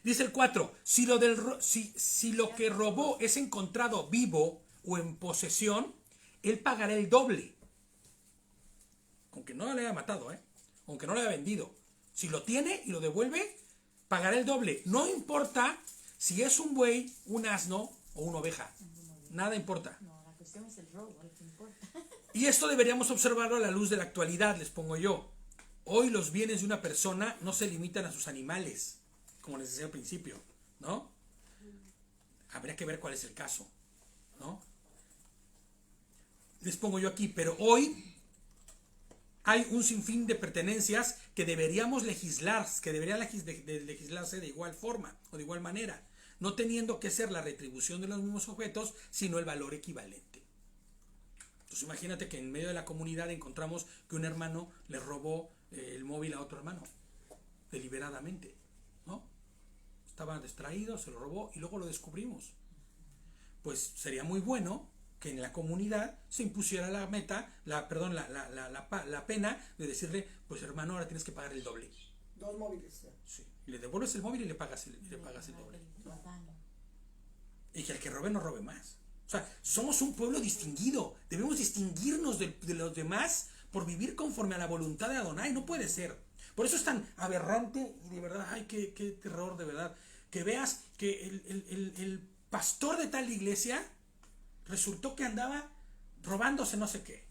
Dice el 4, si lo que robó es encontrado vivo o en posesión, él pagará el doble. Aunque no le haya matado, aunque no le haya vendido. Si lo tiene y lo devuelve, pagará el doble. No importa si es un buey, un asno o una oveja. Nada importa.
No, la cuestión es el robo, lo que importa.
Y esto deberíamos observarlo a la luz de la actualidad, les pongo yo. Hoy los bienes de una persona no se limitan a sus animales, como les decía al principio, ¿no? Habría que ver cuál es el caso, ¿no? Les pongo yo aquí, pero hoy hay un sinfín de pertenencias que deberíamos legislar, que deberían legislarse de igual forma o de igual manera, no teniendo que ser la retribución de los mismos objetos, sino el valor equivalente. Entonces imagínate que en medio de la comunidad encontramos que un hermano le robó el móvil a otro hermano, deliberadamente, ¿no? Estaba distraído, se lo robó y luego lo descubrimos. Pues sería muy bueno que en la comunidad se impusiera la pena de decirle, pues hermano, ahora tienes que pagar el doble.
2 móviles.
Sí. Y le devuelves el móvil y le pagas el doble, ¿no? Y que el que robe no robe más. O sea, somos un pueblo distinguido. Debemos distinguirnos de los demás por vivir conforme a la voluntad de Adonai. No puede ser. Por eso es tan aberrante y de verdad, ay, qué terror de verdad. Que veas que el pastor de tal iglesia resultó que andaba robándose no sé qué.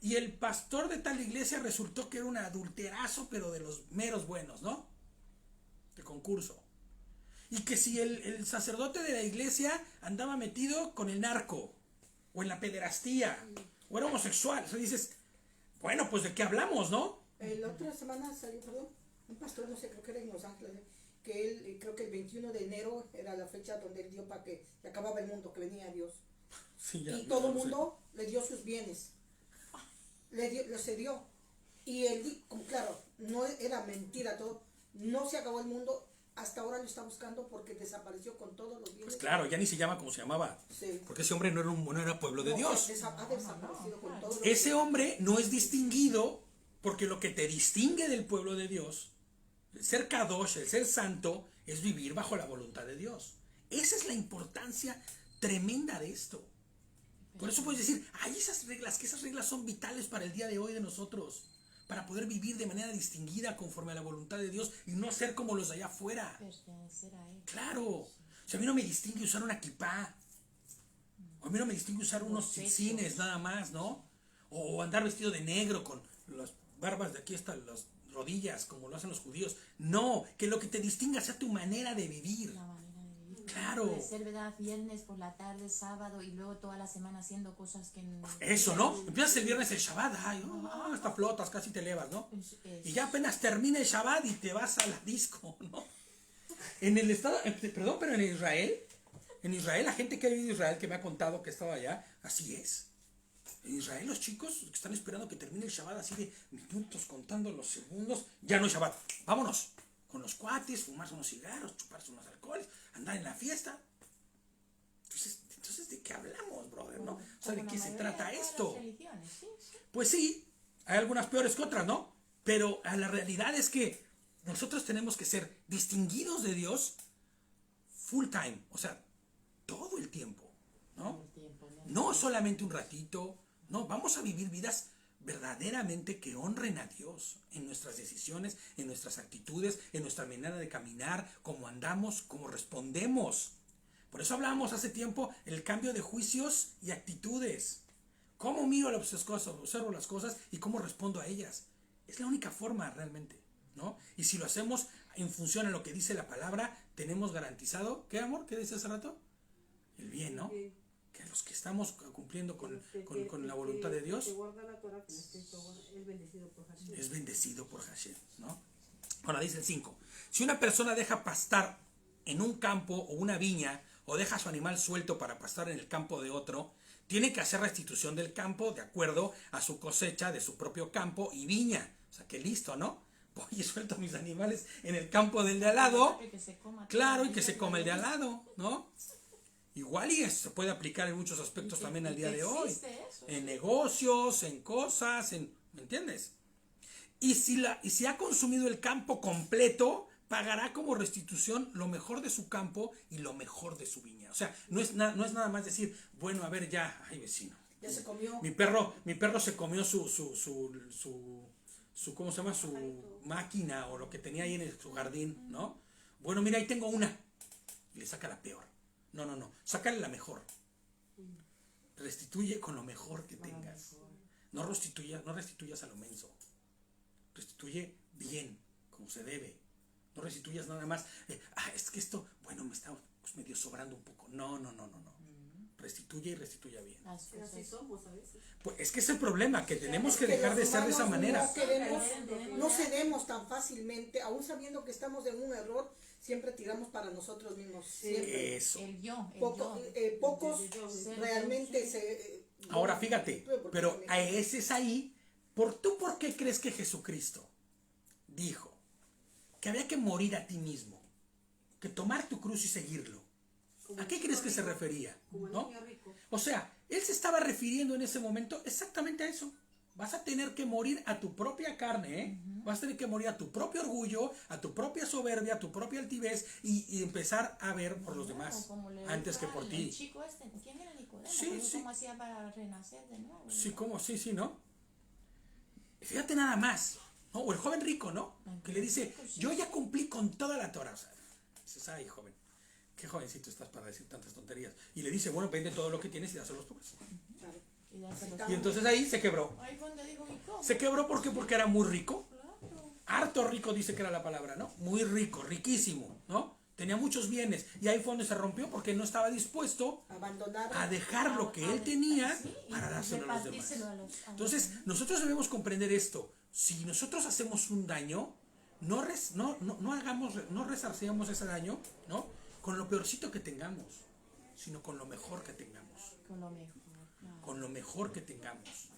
Y el pastor de tal iglesia resultó que era un adulterazo, pero de los meros buenos, ¿no? De concurso. Y que si el sacerdote de la iglesia andaba metido con el narco, o en la pederastía, o era homosexual. O sea, dices, bueno, pues ¿de qué hablamos, no?
La otra semana salió, un pastor, no sé, creo que era en Los Ángeles, que él, creo que el 21 de enero era la fecha donde él dio para que se acababa el mundo, que venía Dios.
Sí, ya,
y todo el mundo le dio sus bienes. Le cedió. Y él, como claro, no era mentira todo, no se acabó el mundo, hasta ahora lo está buscando porque desapareció con todos los bienes.
Pues claro, ya ni se llama como se llamaba.
Sí.
Porque ese hombre no era pueblo de Dios.
Ha desaparecido con todos los
Ese hombre no es distinguido porque lo que te distingue del pueblo de Dios, el ser Kadosh, el ser santo, es vivir bajo la voluntad de Dios. Esa es la importancia tremenda de esto. Por eso puedes decir, hay esas reglas, que esas reglas son vitales para el día de hoy de nosotros, para poder vivir de manera distinguida conforme a la voluntad de Dios y no ser como los de allá afuera.
Pertenecer a él.
Claro. O sea, a mí no me distingue usar una kipá. O a mí no me distingue usar unos tzitzines nada más, ¿no? O andar vestido de negro con las barbas de aquí hasta las rodillas, como lo hacen los judíos. No, que lo que te distinga sea tu manera de vivir.
La manera de vivir.
Claro.
Puede ser, ¿verdad? Viernes por la tarde, sábado y luego toda la semana haciendo cosas que...
Eso, ¿no? Empiezas el viernes el Shabbat, ay, hasta flotas, casi te elevas, ¿no? Y ya apenas termina el Shabbat y te vas a la disco, ¿no? En el estado, perdón, pero en Israel, la gente que ha vivido en Israel, que me ha contado que estaba allá, así es. En Israel los chicos que están esperando que termine el Shabbat así de minutos, contando los segundos, ya no es Shabbat, vámonos, con los cuates, fumarse unos cigarros, chuparse unos alcoholes, andar en la fiesta. Entonces ¿de qué hablamos, brother, no? O sea, ¿de qué se trata esto? Pues sí, hay algunas peores que otras, ¿no? Pero la realidad es que nosotros tenemos que ser distinguidos de Dios full time, o sea, todo el tiempo, ¿no? No solamente un ratito, no, vamos a vivir vidas verdaderamente que honren a Dios en nuestras decisiones, en nuestras actitudes, en nuestra manera de caminar, cómo andamos, cómo respondemos. Por eso hablábamos hace tiempo el cambio de juicios y actitudes. Cómo miro las cosas, observo las cosas y cómo respondo a ellas. Es la única forma realmente, ¿no? Y si lo hacemos en función a lo que dice la palabra, tenemos garantizado, ¿qué amor? ¿Qué decía hace rato? El bien, ¿no? Que los que estamos cumpliendo con la
Que-
voluntad de Dios,
que guarda la Torah, que está escrito, es bendecido por Hashem.
es bendecido por Hashem, ¿no? Ahora dice el 5. Si una persona deja pastar en un campo o una viña, o deja su animal suelto para pastar en el campo de otro, tiene que hacer restitución del campo de acuerdo a su cosecha de su propio campo y viña. O sea, que listo, ¿no? Voy y suelto mis animales en el campo del de al lado.
Que se coma
Claro,
todo,
y que se coma el de al lado, ¿no? Igual y se puede aplicar en muchos aspectos también al día de hoy.
Eso,
En negocios, en cosas, ¿me entiendes? Y si ha consumido el campo completo, pagará como restitución lo mejor de su campo y lo mejor de su viña. O sea, no es nada más decir, bueno, a ver, ya, ay vecino.
Ya se comió.
Mi perro se comió su ¿cómo se llama? Su máquina o lo que tenía ahí en su jardín, ¿no? Bueno, mira, ahí tengo una. Y le saca la peor. No. Sácale la mejor. Restituye con lo mejor que tengas. No restituyas a lo menso. Restituye bien, como se debe. No restituyas nada más. Es que esto, bueno, me está pues, medio sobrando un poco. No. Restituye y restituya bien.
Pero así somos a veces.
Pues es que es el problema, que tenemos que
Que
dejar de
los
ser de esa
humanos
manera.
No cedemos tan fácilmente, aún sabiendo que estamos en un error, siempre tiramos para nosotros mismos. Siempre.
Eso.
El yo.
Pocos
Ser
realmente
yo,
se...
Ahora fíjate, pero ese es ahí. ¿Por qué crees que Jesucristo dijo que había que morir a ti mismo? Que tomar tu cruz y seguirlo. ¿A qué crees que se refería?
Como el
¿No?
niño rico.
O sea, él se estaba refiriendo en ese momento exactamente a eso. Vas a tener que morir a tu propia carne, ¿eh? Vas a tener que morir a tu propio orgullo, a tu propia soberbia, a tu propia altivez y empezar a ver por los demás antes que por ti.
El chico este, ¿quién era Nicodemo?
Sí.
¿Cómo hacía para renacer de nuevo?
Sí, ¿cómo? Sí, ¿no? Fíjate nada más, ¿no? O el joven rico, ¿no? Que le dice, yo ya cumplí con toda la Torah. O sea, dices, ay, joven, qué jovencito estás para decir tantas tonterías. Y le dice, bueno, vende todo lo que tienes y dáselo a los pobres.
Claro.
Y dáselos.
Y entonces ahí se quebró.
Ahí fue donde dijo, ¿y cómo?
Se quebró ¿por qué? Porque era muy rico.
Claro.
Harto rico dice que era la palabra, ¿no? Muy rico, riquísimo, ¿no? Tenía muchos bienes. Y ahí fue donde se rompió porque no estaba dispuesto
Abandonar.
a dejar lo que él tenía
Sí, y
para dárselo a los demás.
repartírselo a los
Entonces, nosotros debemos comprender esto. Si nosotros hacemos un daño, no resarcíamos ese daño, ¿no? Con lo peorcito que tengamos, sino con lo mejor que tengamos.
Con lo mejor. Claro.
Con lo mejor que tengamos,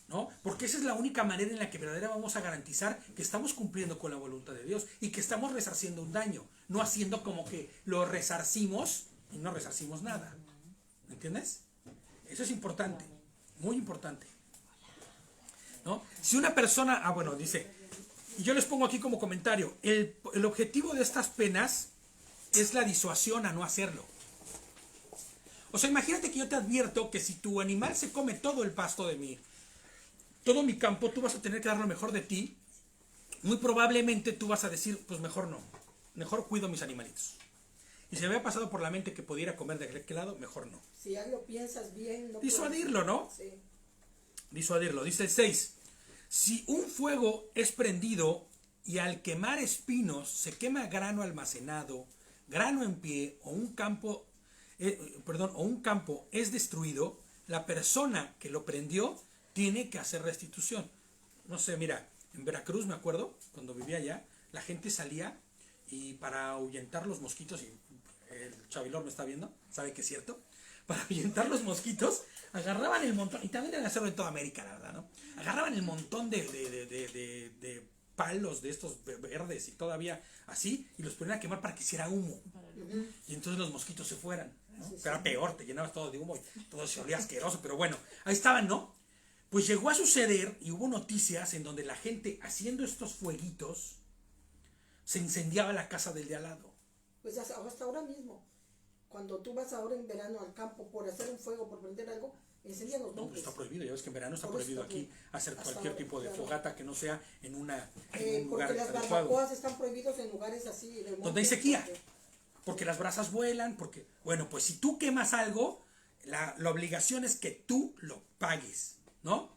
¿no? Porque esa es la única manera en la que verdaderamente vamos a garantizar que estamos cumpliendo con la voluntad de Dios y que estamos resarciendo un daño, no haciendo como que lo resarcimos y no resarcimos nada. ¿Me entiendes? Eso es importante, muy importante, ¿no? Si una persona, bueno, dice, y yo les pongo aquí como comentario, el objetivo de estas penas es la disuasión a no hacerlo. O sea, imagínate que yo te advierto que si tu animal se come todo el pasto de todo mi campo, tú vas a tener que dar lo mejor de ti. Muy probablemente tú vas a decir, pues mejor no, mejor cuido mis animalitos. Y si me había pasado por la mente que pudiera comer de aquel lado, mejor no.
Si ya lo piensas bien. No
Disuadirlo, ¿no?
Sí.
Disuadirlo. Dice el 6. Si un fuego es prendido y al quemar espinos se quema grano almacenado, grano en pie o un campo es destruido, la persona que lo prendió tiene que hacer restitución. No sé, mira, en Veracruz me acuerdo, cuando vivía allá, la gente salía y para ahuyentar los mosquitos, y el Chavilor me está viendo, sabe que es cierto, para ahuyentar los mosquitos, agarraban el montón, y también deben hacerlo en toda América, la verdad, ¿no? Agarraban el montón de palos de estos verdes y todavía así, y los ponían a quemar para que hiciera humo. Y entonces los mosquitos se fueran, ¿no?
Sí,
Era peor, te llenabas todo de humo y todo se olía asqueroso, pero bueno, ahí estaban, ¿no? Pues llegó a suceder y hubo noticias en donde la gente haciendo estos fueguitos se incendiaba la casa del de al lado.
Pues hasta ahora mismo, cuando tú vas ahora en verano al campo por hacer un fuego, por prender algo, incendian los
No, pues
montes.
está prohibido, ya ves que en verano está
Por eso
prohibido
está
aquí
prohibido.
hacer
Hasta
cualquier
ahora,
tipo de
claro.
fogata que no sea en un lugar
Porque las
adecuado.
barbacoas están prohibidos en lugares así. de
Donde hay
montes,
sequía.
porque-
Porque las brasas vuelan, porque, bueno, pues si tú quemas algo, la obligación es que tú lo pagues, ¿no?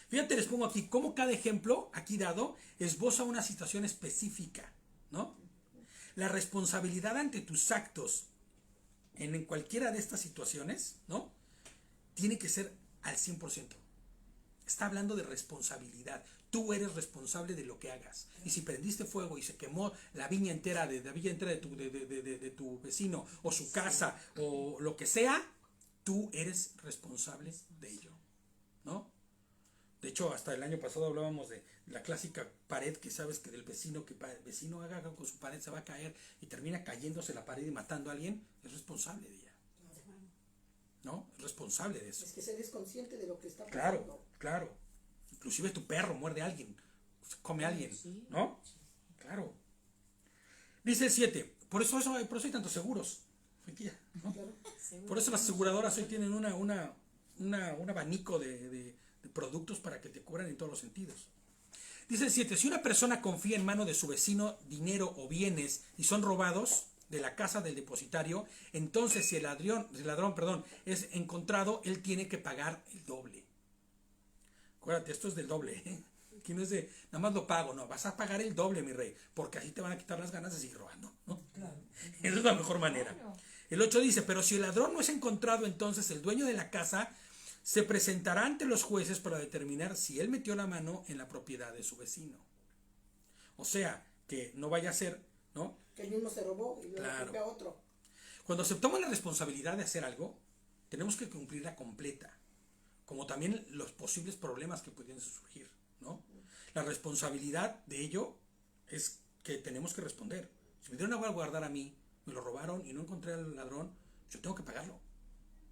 Fíjate, les pongo aquí cómo cada ejemplo aquí dado esboza una situación específica, ¿no? La responsabilidad ante tus actos en cualquiera de estas situaciones, ¿no? Tiene que ser al 100%. Está hablando de responsabilidad. Tú eres responsable de lo que hagas. Y si prendiste fuego y se quemó la viña entera de tu vecino, o su casa, o lo que sea, tú eres responsable de ello, ¿no? De hecho, hasta el año pasado hablábamos de la clásica pared que sabes que del vecino, que el vecino haga algo con su pared, se va a caer y termina cayéndose la pared y matando a alguien, es responsable de ella, ¿no? Es responsable de eso.
Es que eres consciente de lo que está pasando.
Claro, claro. Inclusive tu perro muerde a alguien, se come a alguien, ¿no? Claro. Dice el 7, por eso hay tantos seguros, ¿no?
Claro.
Por eso las aseguradoras hoy tienen un abanico de productos para que te cubran en todos los sentidos. Dice el 7, si una persona confía en mano de su vecino dinero o bienes y son robados de la casa del depositario, entonces si el ladrón, es encontrado, él tiene que pagar el doble. Acuérdate, esto es del doble, ¿eh? Aquí no es de, nada más lo pago, no, vas a pagar el doble, mi rey, porque así te van a quitar las ganas de seguir robando, ¿no? Claro. Esa es la mejor manera. Claro. El 8 dice, pero si el ladrón no es encontrado, entonces el dueño de la casa se presentará ante los jueces para determinar si él metió la mano en la propiedad de su vecino. O sea, que no vaya a ser, ¿no?
Que él mismo se robó y luego
Claro.
a otro.
Cuando aceptamos la responsabilidad de hacer algo, tenemos que cumplirla completa, como también los posibles problemas que pueden surgir, ¿no? La responsabilidad de ello es que tenemos que responder. Si me dieron a guardar a mí, me lo robaron y no encontré al ladrón, yo tengo que pagarlo,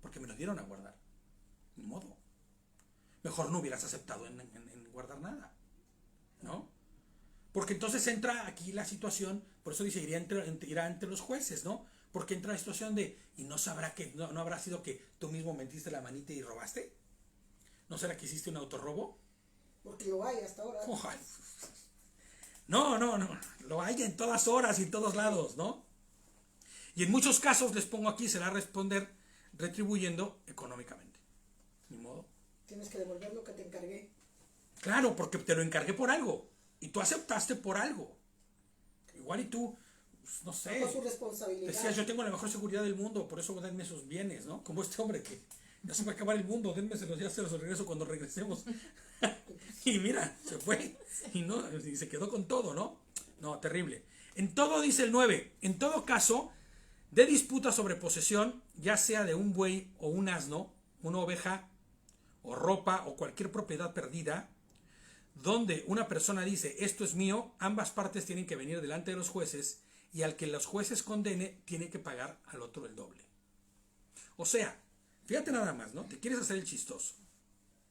porque me lo dieron a guardar. Ni modo. Mejor no hubieras aceptado en guardar nada, ¿no? Porque entonces entra aquí la situación, por eso dice, irá ante los jueces, ¿no? Porque entra la situación de, y no sabrá que, no habrá sido que tú mismo metiste la manita y robaste. ¿No será que hiciste un autorrobo?
Porque lo hay hasta ahora.
Ojalá. No, lo hay en todas horas y en todos lados, ¿no? Y en muchos casos, les pongo aquí, será responder retribuyendo económicamente. Ni modo.
Tienes que devolver lo que te encargué.
Claro, porque te lo encargué por algo. Y tú aceptaste por algo. Igual y tú, pues, no sé.
Bajo su responsabilidad.
Decías, yo tengo la mejor seguridad del mundo, por eso denme esos bienes, ¿no? Como este hombre que ya se va a acabar el mundo, denmeselos, ya se los regreso cuando regresemos. Y mira, se fue. Y se quedó con todo, ¿no? No, terrible. En todo, dice el 9, en todo caso, de disputa sobre posesión, ya sea de un buey o un asno, una oveja o ropa o cualquier propiedad perdida, donde una persona dice, esto es mío, ambas partes tienen que venir delante de los jueces y al que los jueces condene, tiene que pagar al otro el doble. O sea, fíjate nada más, ¿no? Te quieres hacer el chistoso.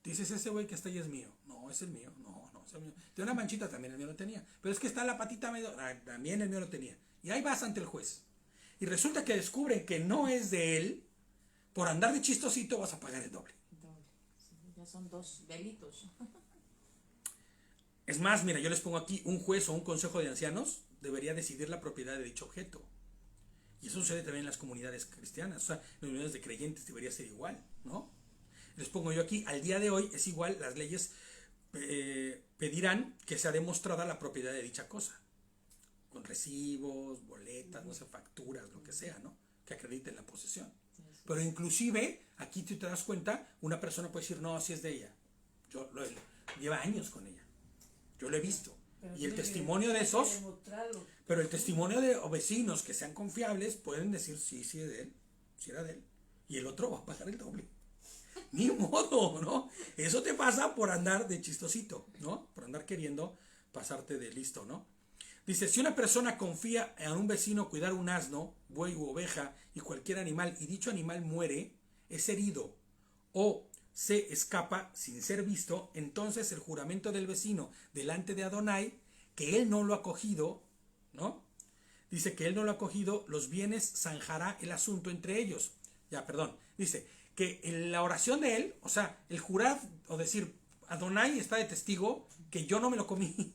Dices, ese güey que está ahí es mío. No, es el mío. No, es el mío. Tiene una manchita, también el mío lo tenía. Pero es que está la patita medio, también el mío lo tenía. Y ahí vas ante el juez. Y resulta que descubren que no es de él, por andar de chistosito vas a pagar el doble.
Sí, ya son dos delitos.
Es más, mira, yo les pongo aquí, un juez o un consejo de ancianos debería decidir la propiedad de dicho objeto. Y eso sucede también en las comunidades cristianas, o sea, en las comunidades de creyentes debería ser igual, ¿no? Les pongo yo aquí, al día de hoy es igual, las leyes pedirán que sea demostrada la propiedad de dicha cosa, con recibos, boletas, no sé, facturas, lo que sea, ¿no? Que acrediten la posesión. Pero inclusive, aquí tú te das cuenta, una persona puede decir, no, así es de ella. Lleva años con ella. Yo lo he visto.
Pero
y el testimonio de esos, pero el testimonio de vecinos que sean confiables pueden decir, sí es de él, sí era de él. Y el otro va a pagar el doble. Ni modo, ¿no? Eso te pasa por andar de chistosito, ¿no? Por andar queriendo pasarte de listo, ¿no? Dice, si una persona confía en un vecino cuidar un asno, buey u oveja y cualquier animal, y dicho animal muere, es herido o se escapa sin ser visto, entonces el juramento del vecino delante de Adonai, que él no lo ha cogido, ¿no? Dice que él no lo ha cogido, los bienes zanjará el asunto entre ellos. Dice que en la oración de él, o sea, el jurar o decir, Adonai está de testigo que yo no me lo comí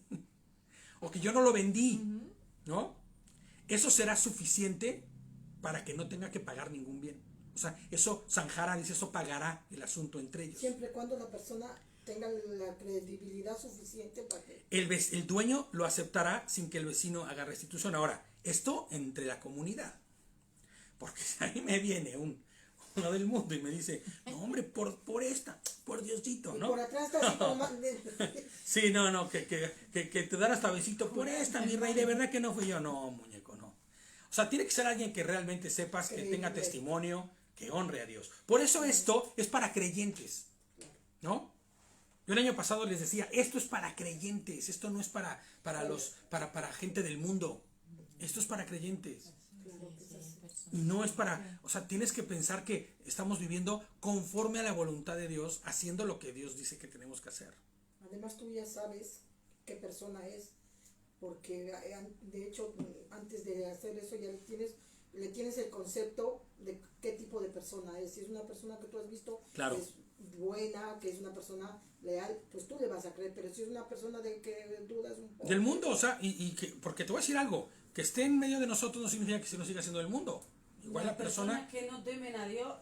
o que yo no lo vendí, ¿no? Eso será suficiente para que no tenga que pagar ningún bien. O sea, eso zanjará, dice, eso pagará el asunto entre ellos.
Siempre y cuando la persona tenga la credibilidad suficiente para que...
El dueño lo aceptará sin que el vecino haga restitución. Ahora, esto entre la comunidad. Porque si a mí me viene uno del mundo y me dice, no hombre, por Diosito,
Y
¿no?
por atrás está así como
Sí, no, que te dan hasta besito por esta, mi rey, de verdad que no fui yo. No, muñeco, no. O sea, tiene que ser alguien que realmente sepas, que tenga testimonio, que honre a Dios. Por eso esto es para creyentes, ¿no? Yo el año pasado les decía, esto es para creyentes, esto no es para gente del mundo. Esto es para creyentes. Y no es para, o sea, tienes que pensar que estamos viviendo conforme a la voluntad de Dios, haciendo lo que Dios dice que tenemos que hacer.
Además tú ya sabes qué persona es, porque de hecho antes de hacer eso ya le tienes el concepto de qué tipo de persona es. Si es una persona que tú has visto
Claro.
que es buena, que es una persona leal, pues tú le vas a creer, pero si es una persona de que dudas un poco.
Del mundo, o sea, porque te voy a decir algo, que esté en medio de nosotros no significa que se nos siga siendo del mundo. Igual
Las
la persona...
personas que no temen a Dios,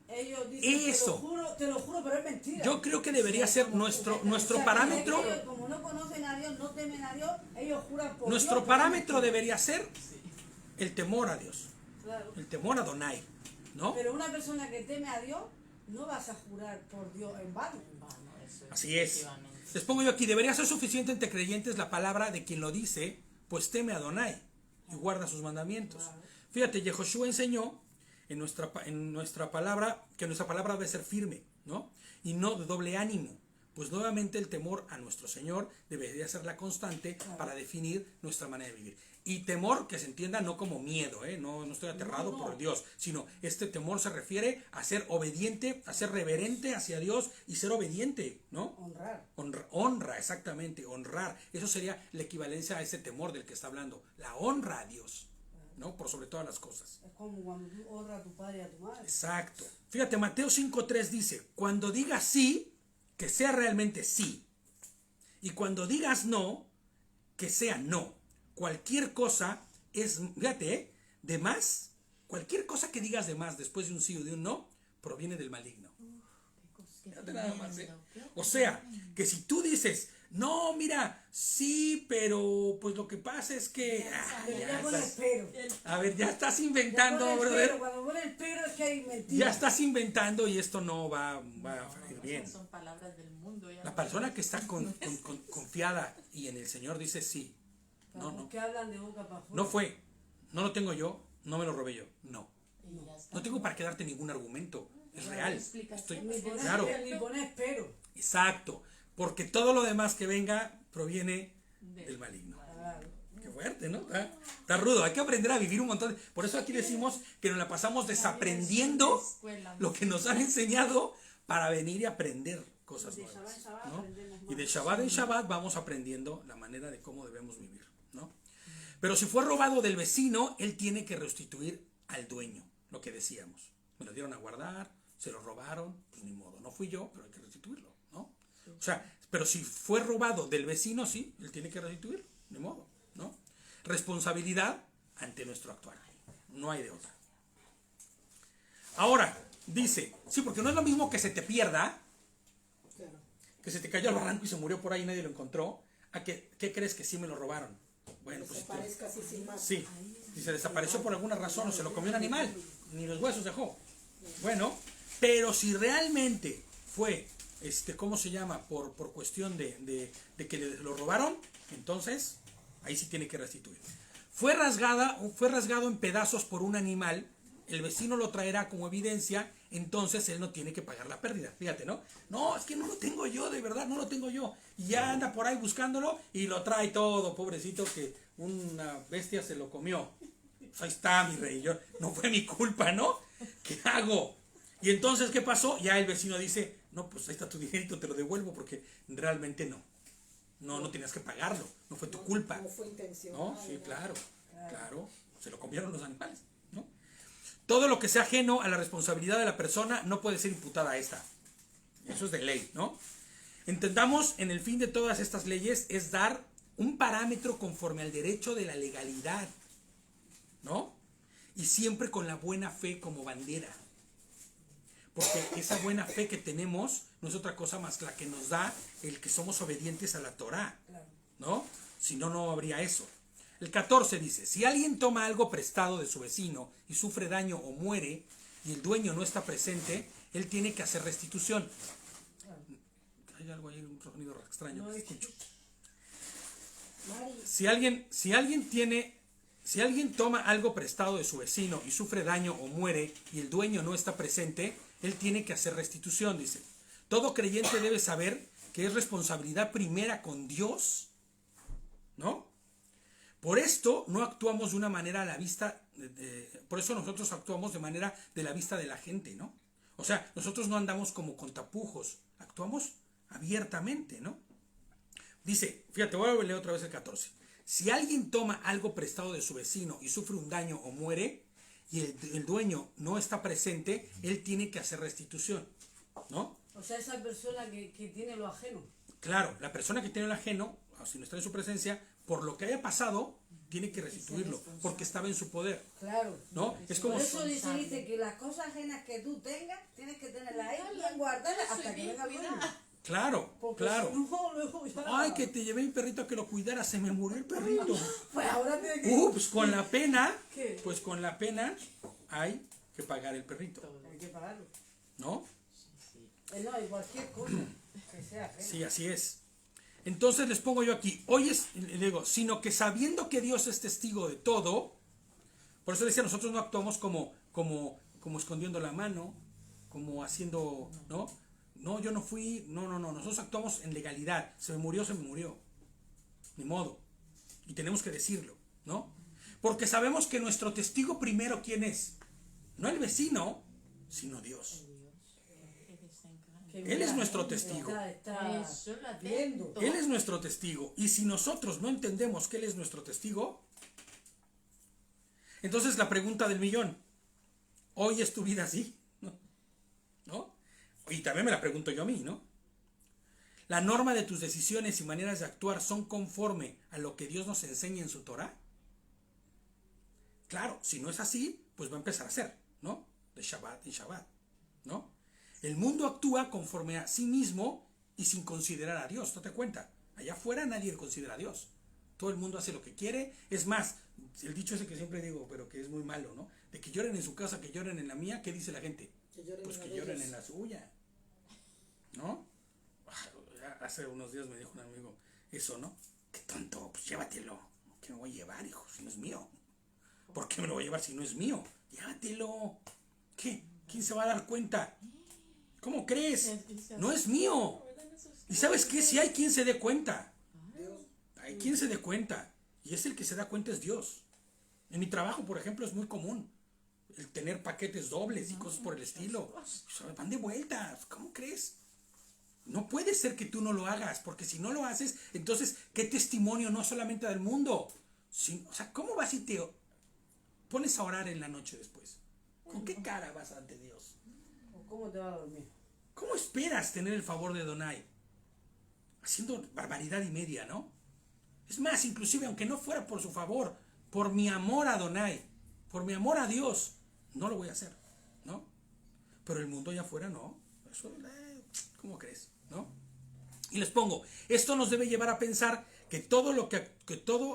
ellos dicen,
Eso.
te lo juro, pero es mentira.
Yo creo que debería ser nuestro
O sea,
parámetro.
ellos, como no conocen a Dios, no temen a Dios, ellos juran por
Nuestro
Dios,
parámetro debería ser el temor a Dios,
Claro.
el temor a Adonai, ¿no?
Pero una persona que teme a Dios, no vas a jurar por Dios en vano.
Bueno, eso
Así es.
efectivamente.
Les pongo yo aquí, debería ser suficiente entre creyentes la palabra de quien lo dice, pues teme a Adonai y guarda sus mandamientos. Fíjate, Yehoshua enseñó en nuestra palabra, que nuestra palabra debe ser firme, ¿no? Y no de doble ánimo. Pues nuevamente el temor a nuestro Señor debería ser la constante para definir nuestra manera de vivir. Y temor que se entienda no como miedo, no estoy aterrado por Dios, sino este temor se refiere a ser obediente, a ser reverente hacia Dios y ser obediente, ¿no?
Honrar.
Honra, exactamente, honrar. Eso sería la equivalencia a ese temor del que está hablando. La honra a Dios, ¿no? Por sobre todas las cosas.
Es como cuando tú honras a tu padre y a tu madre.
Exacto. Fíjate, Mateo 5.3 dice, cuando digas sí, que sea realmente sí. Y cuando digas no, que sea no. Cualquier cosa es, fíjate, de más, cualquier cosa que digas de más después de un sí o de un no, proviene del maligno. Fíjate nada más, O sea, que si tú dices, no, mira, sí, pero pues lo que pasa es que...
Pero
ya
ya pones
estás-
pero.
a ver, ya estás
Ya
inventando,
pones
brother.
pero. Cuando pones pero es que hay mentira.
Ya estás inventando y esto no va a salir bien.
Esas son palabras del mundo. Ya
La
no
persona
sé.
que está confiada y en el Señor dice sí. No.
Que hablan de boca para afuera.
No fue. No lo tengo yo. No me lo robé yo. No.
Y ya está.
No tengo para qué darte ningún argumento. Es real. Estoy,
Ni pones,
claro.
ni pones pero.
Exacto. Porque todo lo demás que venga proviene del maligno.
Claro.
Qué fuerte, ¿no? Está rudo. Hay que aprender a vivir un montón. Por eso aquí decimos que nos la pasamos desaprendiendo lo que nos han enseñado para venir y aprender cosas
De
nuevas.
Shabbat en Shabbat
¿no?
aprendemos
Y de
más.
Shabbat en Shabbat vamos aprendiendo la manera de cómo debemos vivir, ¿no? Pero si fue robado del vecino, él tiene que restituir al dueño, lo que decíamos. Me lo dieron a guardar, se lo robaron, pues ni modo. No fui yo, pero hay que restituirlo, ¿no? O sea, pero si fue robado del vecino, sí, él tiene que restituirlo, ni modo, ¿no? Responsabilidad ante nuestro actuar. No hay de otra. Ahora, dice, sí, porque no es lo mismo que se te pierda,
Claro.
que se te cayó al barranco y se murió por ahí y nadie lo encontró, a que, ¿qué crees que sí me lo robaron? Bueno, pues
Desaparezca así sin más.
sí, si se desapareció por alguna razón o se lo comió un animal, ni los huesos dejó. Bueno, pero si realmente fue, ¿cómo se llama? Por cuestión de que lo robaron, entonces ahí sí tiene que restituir. Fue rasgado en pedazos por un animal, el vecino lo traerá como evidencia, entonces él no tiene que pagar la pérdida. Fíjate, ¿no? No, es que no lo tengo yo, de verdad, no lo tengo yo. Y ya anda por ahí buscándolo y lo trae todo, pobrecito, que una bestia se lo comió. Pues ahí está, mi rey, no fue mi culpa, ¿no? ¿Qué hago? Y entonces, ¿qué pasó? Ya el vecino dice, no, pues ahí está tu dinerito, te lo devuelvo porque realmente no. No tenías que pagarlo, no fue tu culpa.
No fue intencional.
¿No? Sí, claro. Se lo comieron los animales, ¿no? Todo lo que sea ajeno a la responsabilidad de la persona no puede ser imputada a esta. Eso es de ley, ¿no? Entendamos, en el fin de todas estas leyes es dar un parámetro conforme al derecho de la legalidad, ¿no? Y siempre con la buena fe como bandera. Porque esa buena fe que tenemos no es otra cosa más que la que nos da el que somos obedientes a la Torá, ¿no? Si no, no habría eso. El 14 dice, si alguien toma algo prestado de su vecino y sufre daño o muere y el dueño no está presente, él tiene que hacer restitución. Hay algo ahí, un sonido extraño
No,
que
es que-
escucho.
Mari,
Si alguien toma algo prestado de su vecino y sufre daño o muere y el dueño no está presente, él tiene que hacer restitución, dice. Todo creyente debe saber que es responsabilidad primera con Dios, ¿no? Por esto no actuamos de una manera a la vista, por eso nosotros actuamos de manera de la vista de la gente, ¿no? O sea, nosotros no andamos como con tapujos, actuamos abiertamente, ¿no? Dice, fíjate, voy a leer otra vez el 14. Si alguien toma algo prestado de su vecino y sufre un daño o muere y el dueño no está presente, él tiene que hacer restitución, ¿no?
O sea, esa persona que tiene lo ajeno.
Claro, la persona que tiene el ajeno, si no está en su presencia, por lo que haya pasado, tiene que restituirlo, porque estaba en su poder,
Claro.
¿no? Es como
Por eso dice que las cosas ajenas que tú tengas, tienes que tenerlas ahí bien guardadas hasta que venga el dueño.
claro,
Porque
claro.
si no, luego ya...
Ay, que te llevé mi perrito a que lo cuidara, se me murió el perrito.
Pues ahora tienes que...
Ups, con la pena,
¿Qué?
pues con la pena hay que pagar el perrito,
Hay que pagarlo.
¿no?
No, hay cualquier cosa que sea ajena.
Sí, así es. Entonces les pongo yo aquí, le digo, sino que sabiendo que Dios es testigo de todo, por eso decía, nosotros no actuamos como escondiendo la mano, como haciendo, ¿no? No, yo no fui, no, nosotros actuamos en legalidad, se me murió, ni modo, y tenemos que decirlo, ¿no? Porque sabemos que nuestro testigo primero, ¿quién es? No el vecino, sino Dios.
Que
Él es nuestro testigo.
Está
Eso lo
viendo.
Él es nuestro testigo. Y si nosotros no entendemos que Él es nuestro testigo, entonces la pregunta del millón, ¿hoy es tu vida así? ¿No? Y también me la pregunto yo a mí, ¿no? ¿La norma de tus decisiones y maneras de actuar son conforme a lo que Dios nos enseña en su Torah? Claro, si no es así, pues va a empezar a ser, ¿no? De Shabbat en Shabbat, ¿no? El mundo actúa conforme a sí mismo y sin considerar a Dios, ¿no te cuenta? Allá afuera nadie considera a Dios. Todo el mundo hace lo que quiere. Es más, el dicho ese que siempre digo, pero que es muy malo, ¿no? De que lloren en su casa, que lloren en la mía, ¿qué dice la gente?
que lloren
Pues
en
que
la de
lloren
ellos.
en la suya, ¿no? Hace unos días me dijo un amigo, eso, ¿no? Qué tonto, pues llévatelo. ¿Qué me voy a llevar, hijo? Si no es mío. ¿Por qué me lo voy a llevar si no es mío? Llévatelo. ¿Qué? ¿Quién se va a dar cuenta? ¿Cómo crees? No es mío. ¿Y sabes qué? Si hay quien se dé cuenta.
Dios,
Hay quien se dé cuenta. Y es el que se da cuenta es Dios. En mi trabajo, por ejemplo, es muy común el tener paquetes dobles y cosas por el estilo. Van de vuelta. ¿Cómo crees? No puede ser que tú no lo hagas, porque si no lo haces, entonces, ¿qué testimonio no solamente del mundo? O sea, ¿cómo vas y te pones a orar en la noche después? ¿Con qué cara vas ante Dios?
¿Cómo te va a dormir?
¿Cómo esperas tener el favor de Donai? Haciendo barbaridad y media, ¿no? Es más, inclusive, aunque no fuera por su favor, por mi amor a Donai, por mi amor a Dios, no lo voy a hacer, ¿no? Pero el mundo allá afuera no. Eso, ¿cómo crees? ¿No? Y les pongo, esto nos debe llevar a pensar que todo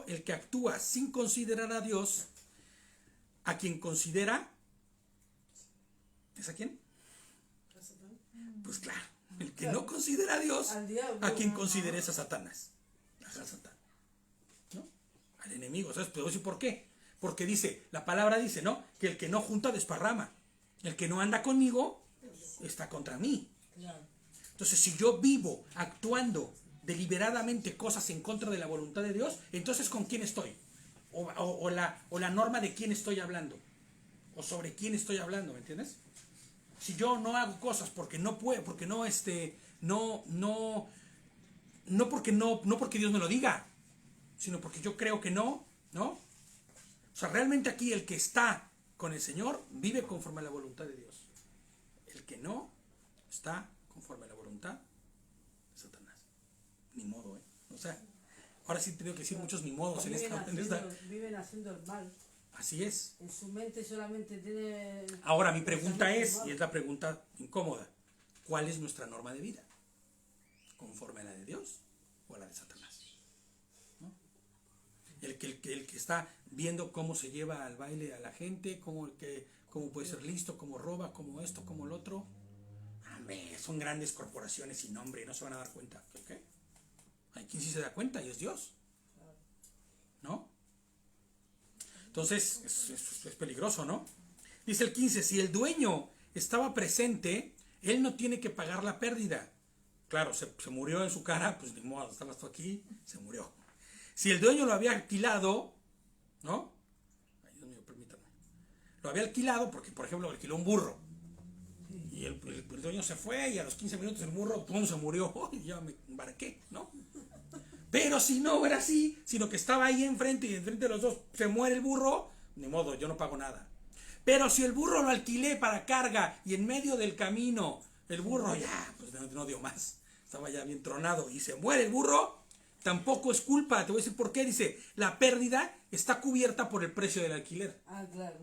el que actúa sin considerar a Dios, a quien considera, ¿es a quién? Pues claro, el que no considera a Dios,
Al diablo.
a quien considera es a Satanás. A Satán, ¿no? Al enemigo. ¿Sabes? Pero ¿por qué? Porque dice, la palabra dice, ¿no? Que el que no junta desparrama. El que no anda conmigo está contra mí.
Claro.
Entonces, si yo vivo actuando deliberadamente cosas en contra de la voluntad de Dios, entonces ¿con quién estoy? O la norma de quién estoy hablando. O sobre quién estoy hablando, ¿me entiendes? Si yo no hago cosas porque no puedo, porque no porque Dios me lo diga, sino porque yo creo que no, ¿no? O sea, realmente aquí el que está con el Señor vive conforme a la voluntad de Dios. El que no está conforme a la voluntad de Satanás. Ni modo, ¿eh? O sea, ahora sí tengo que decir muchos ni modos en esta.
Viven haciendo el mal.
Así es.
En su mente solamente tiene...
Ahora mi pregunta es, y es la pregunta incómoda, ¿cuál es nuestra norma de vida? ¿Conforme a la de Dios o a la de Satanás? ¿No? el que está viendo cómo se lleva al baile a la gente, cómo puede ser listo, cómo roba, cómo esto, cómo el otro. Hombre, son grandes corporaciones sin nombre, no se van a dar cuenta. ¿Okay? Hay quien sí se da cuenta y es Dios. ¿No? Entonces, es peligroso, ¿no? Dice el 15, si el dueño estaba presente, él no tiene que pagar la pérdida. Claro, se murió en su cara, pues ni modo, estabas tú aquí, se murió. Si el dueño lo había alquilado, ¿no? Ay, Dios mío, permítame. Lo había alquilado porque, por ejemplo, alquiló un burro. Y el dueño se fue y a los 15 minutos el burro, ¡pum!, se murió. ¡Oh, ya me embarqué! ¿No? Pero si no era así, sino que estaba ahí enfrente y enfrente de los dos se muere el burro, ni modo, yo no pago nada. Pero si el burro lo alquilé para carga y en medio del camino el burro ya pues no dio más, estaba ya bien tronado y se muere el burro, tampoco es culpa. Te voy a decir por qué. Dice, la pérdida está cubierta por el precio del alquiler.
Ah, claro.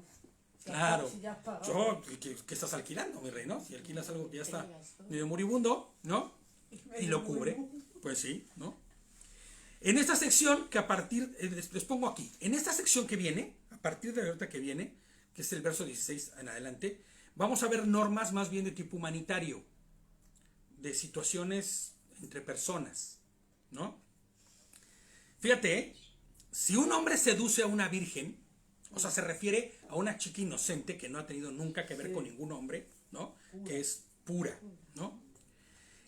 Claro.
Si ya has pagado.
¿Qué estás alquilando, mi rey, no? Si alquilas algo que ya está medio moribundo, ¿no? Y lo cubre, pues sí, ¿no? En esta sección que a partir, les pongo aquí, en esta sección que viene, a partir de la ahorita que viene, que es el verso 16 en adelante, vamos a ver normas más bien de tipo humanitario, de situaciones entre personas, ¿no? Fíjate, si un hombre seduce a una virgen, o sea, se refiere a una chica inocente que no ha tenido nunca que ver con ningún hombre, ¿no? Que es pura, ¿no?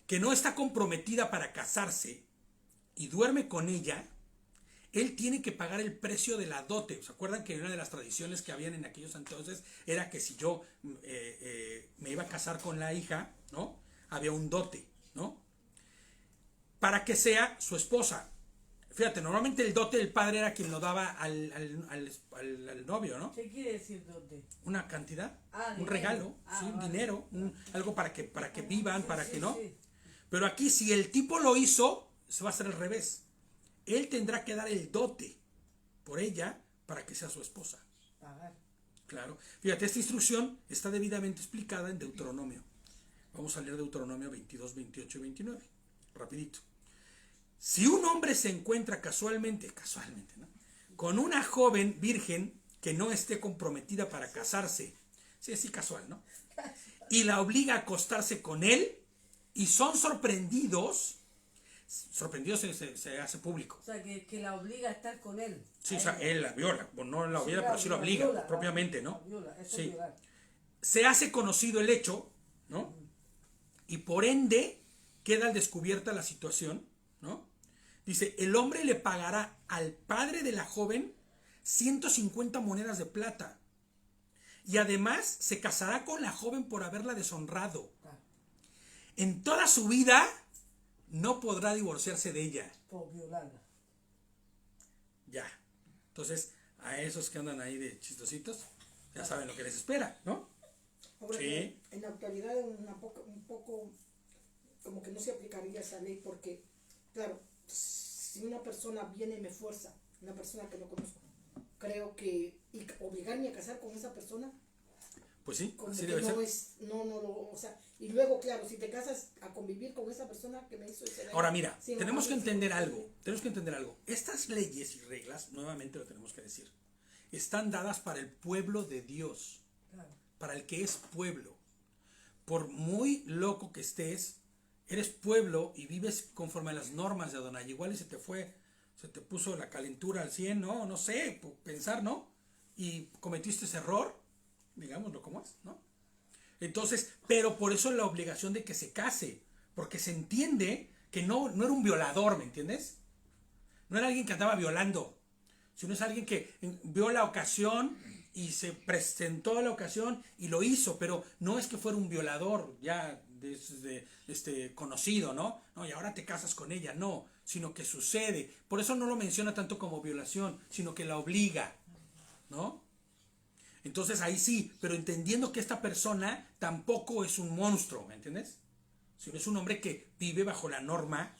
Que no está comprometida para casarse y duerme con ella, él tiene que pagar el precio de la dote. ¿Se acuerdan que una de las tradiciones que habían en aquellos entonces era que si yo me iba a casar con la hija, ¿no? Había un dote, ¿no? Para que sea su esposa. Fíjate, normalmente el dote del padre era quien lo daba al novio, ¿no?
¿Qué quiere decir dote?
Una cantidad, un
dinero.
regalo, ¿sí?
Vale.
Dinero, algo para que vivan,
Sí,
para
sí,
que no.
sí.
Pero aquí si el tipo lo hizo, se va a hacer al revés. Él tendrá que dar el dote por ella para que sea su esposa.
Pagar.
Claro. Fíjate, esta instrucción está debidamente explicada en Deuteronomio. Vamos a leer Deuteronomio 22, 28 y 29. Rapidito. Si un hombre se encuentra casualmente, ¿no?, con una joven virgen que no esté comprometida para casarse, sí, así casual, ¿no? Y la obliga a acostarse con él y son sorprendidos se hace público.
O sea, que la obliga a estar con él.
Sí, o sea, él la viola, no la viola, pero sí la obliga, propiamente, ¿no?
Viola, eso
Sí.
es violar.
Se hace conocido el hecho, ¿no? Y por ende queda al descubierta la situación, ¿no? Dice, el hombre le pagará al padre de la joven 150 monedas de plata. Y además se casará con la joven por haberla deshonrado. En toda su vida no podrá divorciarse de ella.
Por violarla.
Ya. Entonces, a esos que andan ahí de chistositos, ya saben lo que les espera, ¿no?
Ahora,
Sí.
en la actualidad un poco como que no se aplicaría esa ley porque, claro, si una persona viene y me fuerza, una persona que no conozco, creo que y obligarme a casar con esa persona,
Pues sí,
como
así
que
debe
no
ser.
es, o sea, y luego, claro, si te casas a convivir con esa persona que me hizo ese daño,
Ahora mira,
sin
tenemos que
amarme,
entender
sin-
algo. Estas leyes y reglas, nuevamente lo tenemos que decir, están dadas para el pueblo de Dios,
Claro.
para el que es pueblo. Por muy loco que estés, eres pueblo y vives conforme a las normas de Adonai. Igual y se te puso la calentura al 100, ¿no? No sé, pensar, ¿no? Y cometiste ese error, digámoslo como es, ¿no? Entonces, pero por eso la obligación de que se case, porque se entiende que no era un violador, ¿me entiendes? No era alguien que andaba violando, sino es alguien que vio la ocasión y se presentó a la ocasión y lo hizo, pero no es que fuera un violador ya conocido, ¿no? No, y ahora te casas con ella, no, sino que sucede. Por eso no lo menciona tanto como violación, sino que la obliga, ¿no? Entonces ahí sí, pero entendiendo que esta persona tampoco es un monstruo, ¿me entiendes? Sino es un hombre que vive bajo la norma,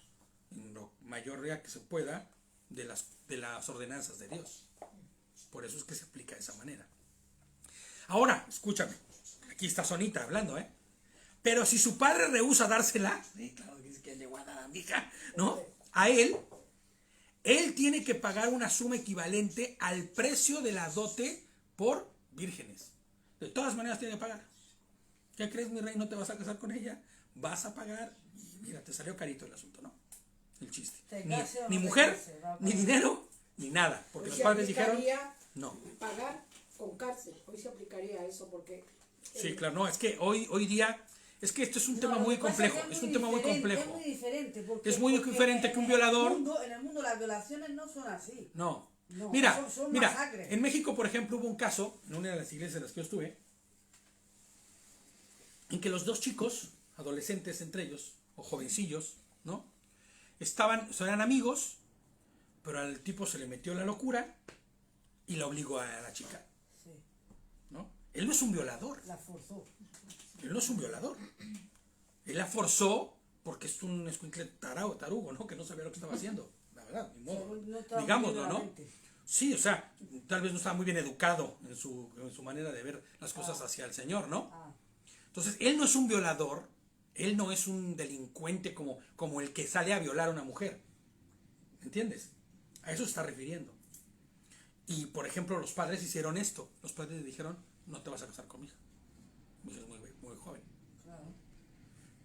en lo mayor que se pueda, de las ordenanzas de Dios. Por eso es que se aplica de esa manera. Ahora, escúchame, aquí está Sonita hablando, ¿eh? Pero si su padre rehúsa dársela, sí, claro, dice que llegó a dar a mi hija, ¿no? A él, él tiene que pagar una suma equivalente al precio de la dote por vírgenes. De todas maneras tiene que pagar. ¿Qué crees, mi rey? ¿No te vas a casar con ella? Vas a pagar. Y mira, te salió carito el asunto, ¿no? El chiste. Ni mujer, ni dinero, ni nada. Porque
Hoy
los
se
padres dijeron,
aplicaría
no.
pagar con cárcel. Hoy se aplicaría eso porque...
Sí, claro, no, es que hoy día, es que esto es un tema muy complejo, es un tema muy complejo.
Es muy diferente. Porque,
Es muy diferente que un violador...
En el mundo las violaciones no son así.
No.
No,
Mira,
son
mira,
masacres.
en México, por ejemplo, hubo un caso, en una de las iglesias en las que yo estuve, en que los dos chicos, adolescentes entre ellos, o jovencillos, ¿no? Eran amigos, pero al tipo se le metió la locura y la obligó a la chica,
Sí,
¿no? Él no es un violador,
la forzó.
él no es un violador. Él la forzó porque es un escuincle tarugo, ¿no? Que no sabía lo que estaba haciendo, la verdad, ni modo.
No estaba
Digámoslo,
muy
¿no?
valiente.
Sí, o sea, tal vez no estaba muy bien educado en su manera de ver las cosas hacia el Señor, ¿no? Entonces, él no es un violador, él no es un delincuente como el que sale a violar a una mujer. ¿Entiendes? A eso se está refiriendo. Y, por ejemplo, los padres hicieron esto. Los padres le dijeron, no te vas a casar con mi hija. Mi hija es muy joven.
Claro.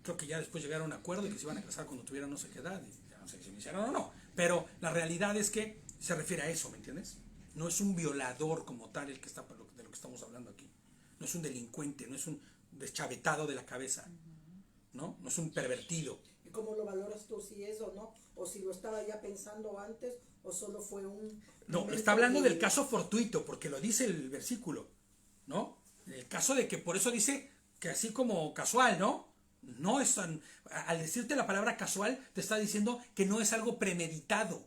Creo que ya después llegaron a un acuerdo de que se iban a casar cuando tuvieran no sé qué edad. Y ya no sé si me hicieron o no. Pero la realidad es que se refiere a eso, ¿me entiendes? No es un violador como tal el que está de lo que estamos hablando aquí. No es un delincuente, no es un deschavetado de la cabeza, ¿no? No es un pervertido.
¿Y cómo lo valoras tú, si es o no? O si lo estaba ya pensando antes, o solo fue un...
No,
momento
está hablando
que-
del caso fortuito, porque lo dice el versículo, ¿no? El caso de que por eso dice que así como casual, ¿no? No es tan... Al decirte la palabra casual, te está diciendo que no es algo premeditado.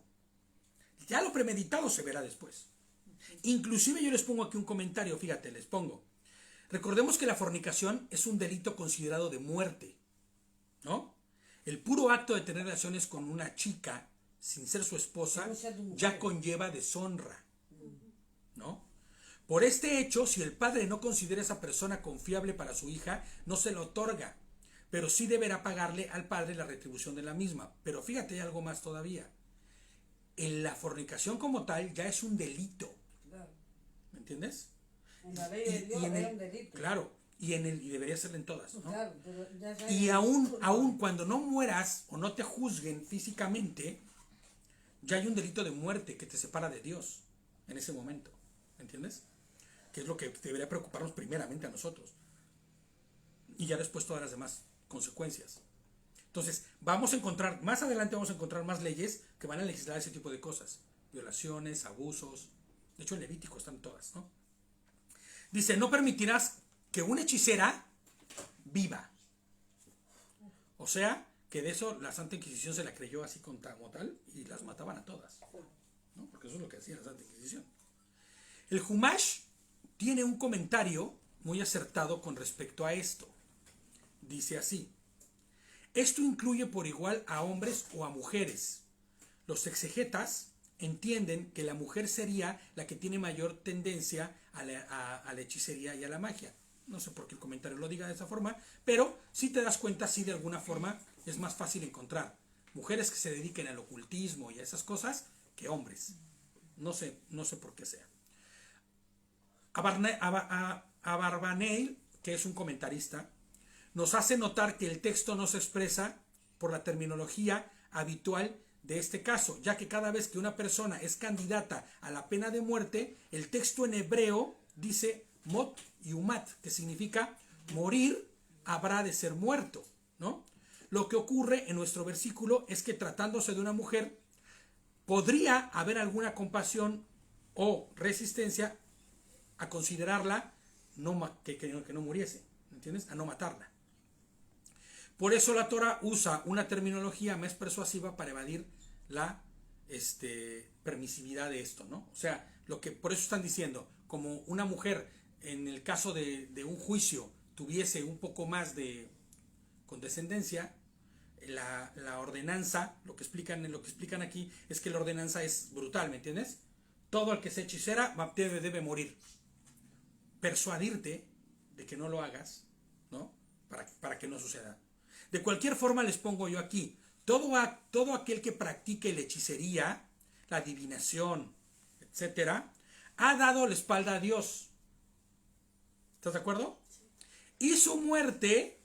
Ya lo premeditado se verá después. Inclusive yo les pongo aquí un comentario, fíjate, les pongo. Recordemos que la fornicación es un delito considerado de muerte, ¿no? El puro acto de tener relaciones con una chica sin ser su esposa
No sea tu mujer.
ya conlleva deshonra, ¿no? Por este hecho, si el padre no considera a esa persona confiable para su hija, no se la otorga, pero sí deberá pagarle al padre la retribución de la misma. Pero fíjate, hay algo más todavía. En la fornicación como tal ya es un delito,
Claro.
¿me entiendes?
En la ley de Dios
en
era
el-
un delito.
Claro, y debería ser en todas, ¿no?
Claro, pero ya sabes
Y
que-
aún cuando no mueras o no te juzguen físicamente, ya hay un delito de muerte que te separa de Dios en ese momento, ¿entiendes? Que es lo que debería preocuparnos primeramente a nosotros. Y ya después todas las demás consecuencias. Entonces, vamos a encontrar, más adelante vamos a encontrar más leyes que van a legislar ese tipo de cosas. Violaciones, abusos. De hecho, en Levítico están todas, ¿no? Dice, no permitirás que una hechicera viva. O sea, que de eso la Santa Inquisición se la creyó así como tal y las mataban a todas, ¿no? Porque eso es lo que hacía la Santa Inquisición. El Humash tiene un comentario muy acertado con respecto a esto. Dice así, esto incluye por igual a hombres o a mujeres. Los exegetas entienden que la mujer sería la que tiene mayor tendencia a la hechicería y a la magia. No sé por qué el comentario lo diga de esa forma, pero si te das cuenta, sí de alguna forma es más fácil encontrar mujeres que se dediquen al ocultismo y a esas cosas que hombres. No sé por qué sea. Abarbanel, que es un comentarista, nos hace notar que el texto no se expresa por la terminología habitual de este caso, ya que cada vez que una persona es candidata a la pena de muerte, el texto en hebreo dice mot y umat, que significa morir habrá de ser muerto, ¿no? Lo que ocurre en nuestro versículo es que tratándose de una mujer, podría haber alguna compasión o resistencia a considerarla que no muriese, ¿entiendes? A no matarla. Por eso la Torah usa una terminología más persuasiva para evadir la permisividad de esto, ¿no? O sea, por eso están diciendo, como una mujer en el caso de un juicio tuviese un poco más de condescendencia, la ordenanza, lo que explican aquí es que la ordenanza es brutal, ¿me entiendes? Todo el que sea hechicera debe morir. Persuadirte de que no lo hagas, ¿no? Para que no suceda. De cualquier forma les pongo yo aquí, todo aquel que practique la hechicería, la adivinación, etcétera, ha dado la espalda a Dios. ¿Estás de acuerdo? Y su muerte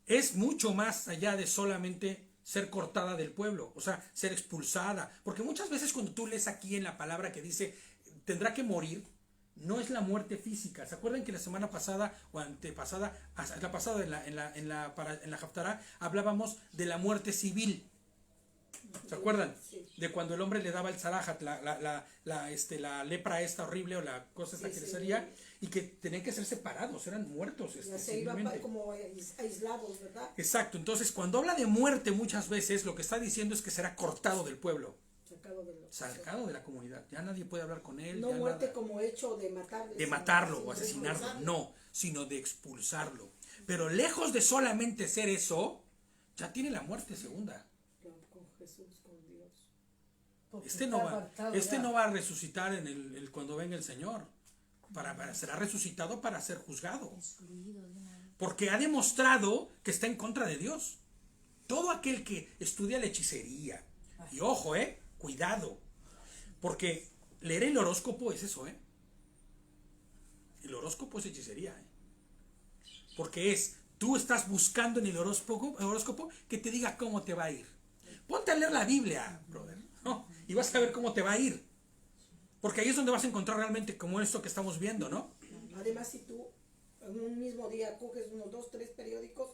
es mucho más allá de solamente ser cortada del pueblo, o sea, ser expulsada. Porque muchas veces cuando tú lees aquí en la palabra que dice, tendrá que morir, no es la muerte física. ¿Se acuerdan que la semana pasada o antepasada, la pasada en la Haftará, hablábamos de la muerte civil? ¿Se acuerdan? De cuando el hombre le daba el zarajat, la lepra esta horrible o la cosa esta que les haría, y que tenían que ser separados, eran muertos.
Se iban como aislados, ¿verdad?
Exacto, entonces cuando habla de muerte muchas veces lo que está diciendo es que será cortado del pueblo. Sacado de la comunidad, ya nadie puede hablar con él.
No muerte nada. Como hecho de matarlo.
De matarlo o asesinarlo, no, sino de expulsarlo. Pero lejos de solamente ser eso, ya tiene la muerte segunda.
Con Jesús, con Dios.
Este no va a resucitar en cuando venga el Señor. Será resucitado para ser juzgado. Porque ha demostrado que está en contra de Dios. Todo aquel que estudia la hechicería, y ojo, cuidado, porque leer el horóscopo es eso, el horóscopo es hechicería, porque tú estás buscando en el horóscopo que te diga cómo te va a ir. Ponte a leer la Biblia, brother, ¿no? Y vas a ver cómo te va a ir, porque ahí es donde vas a encontrar realmente como esto que estamos viendo, ¿no?
Además, si tú en un mismo día coges unos 2, 3 periódicos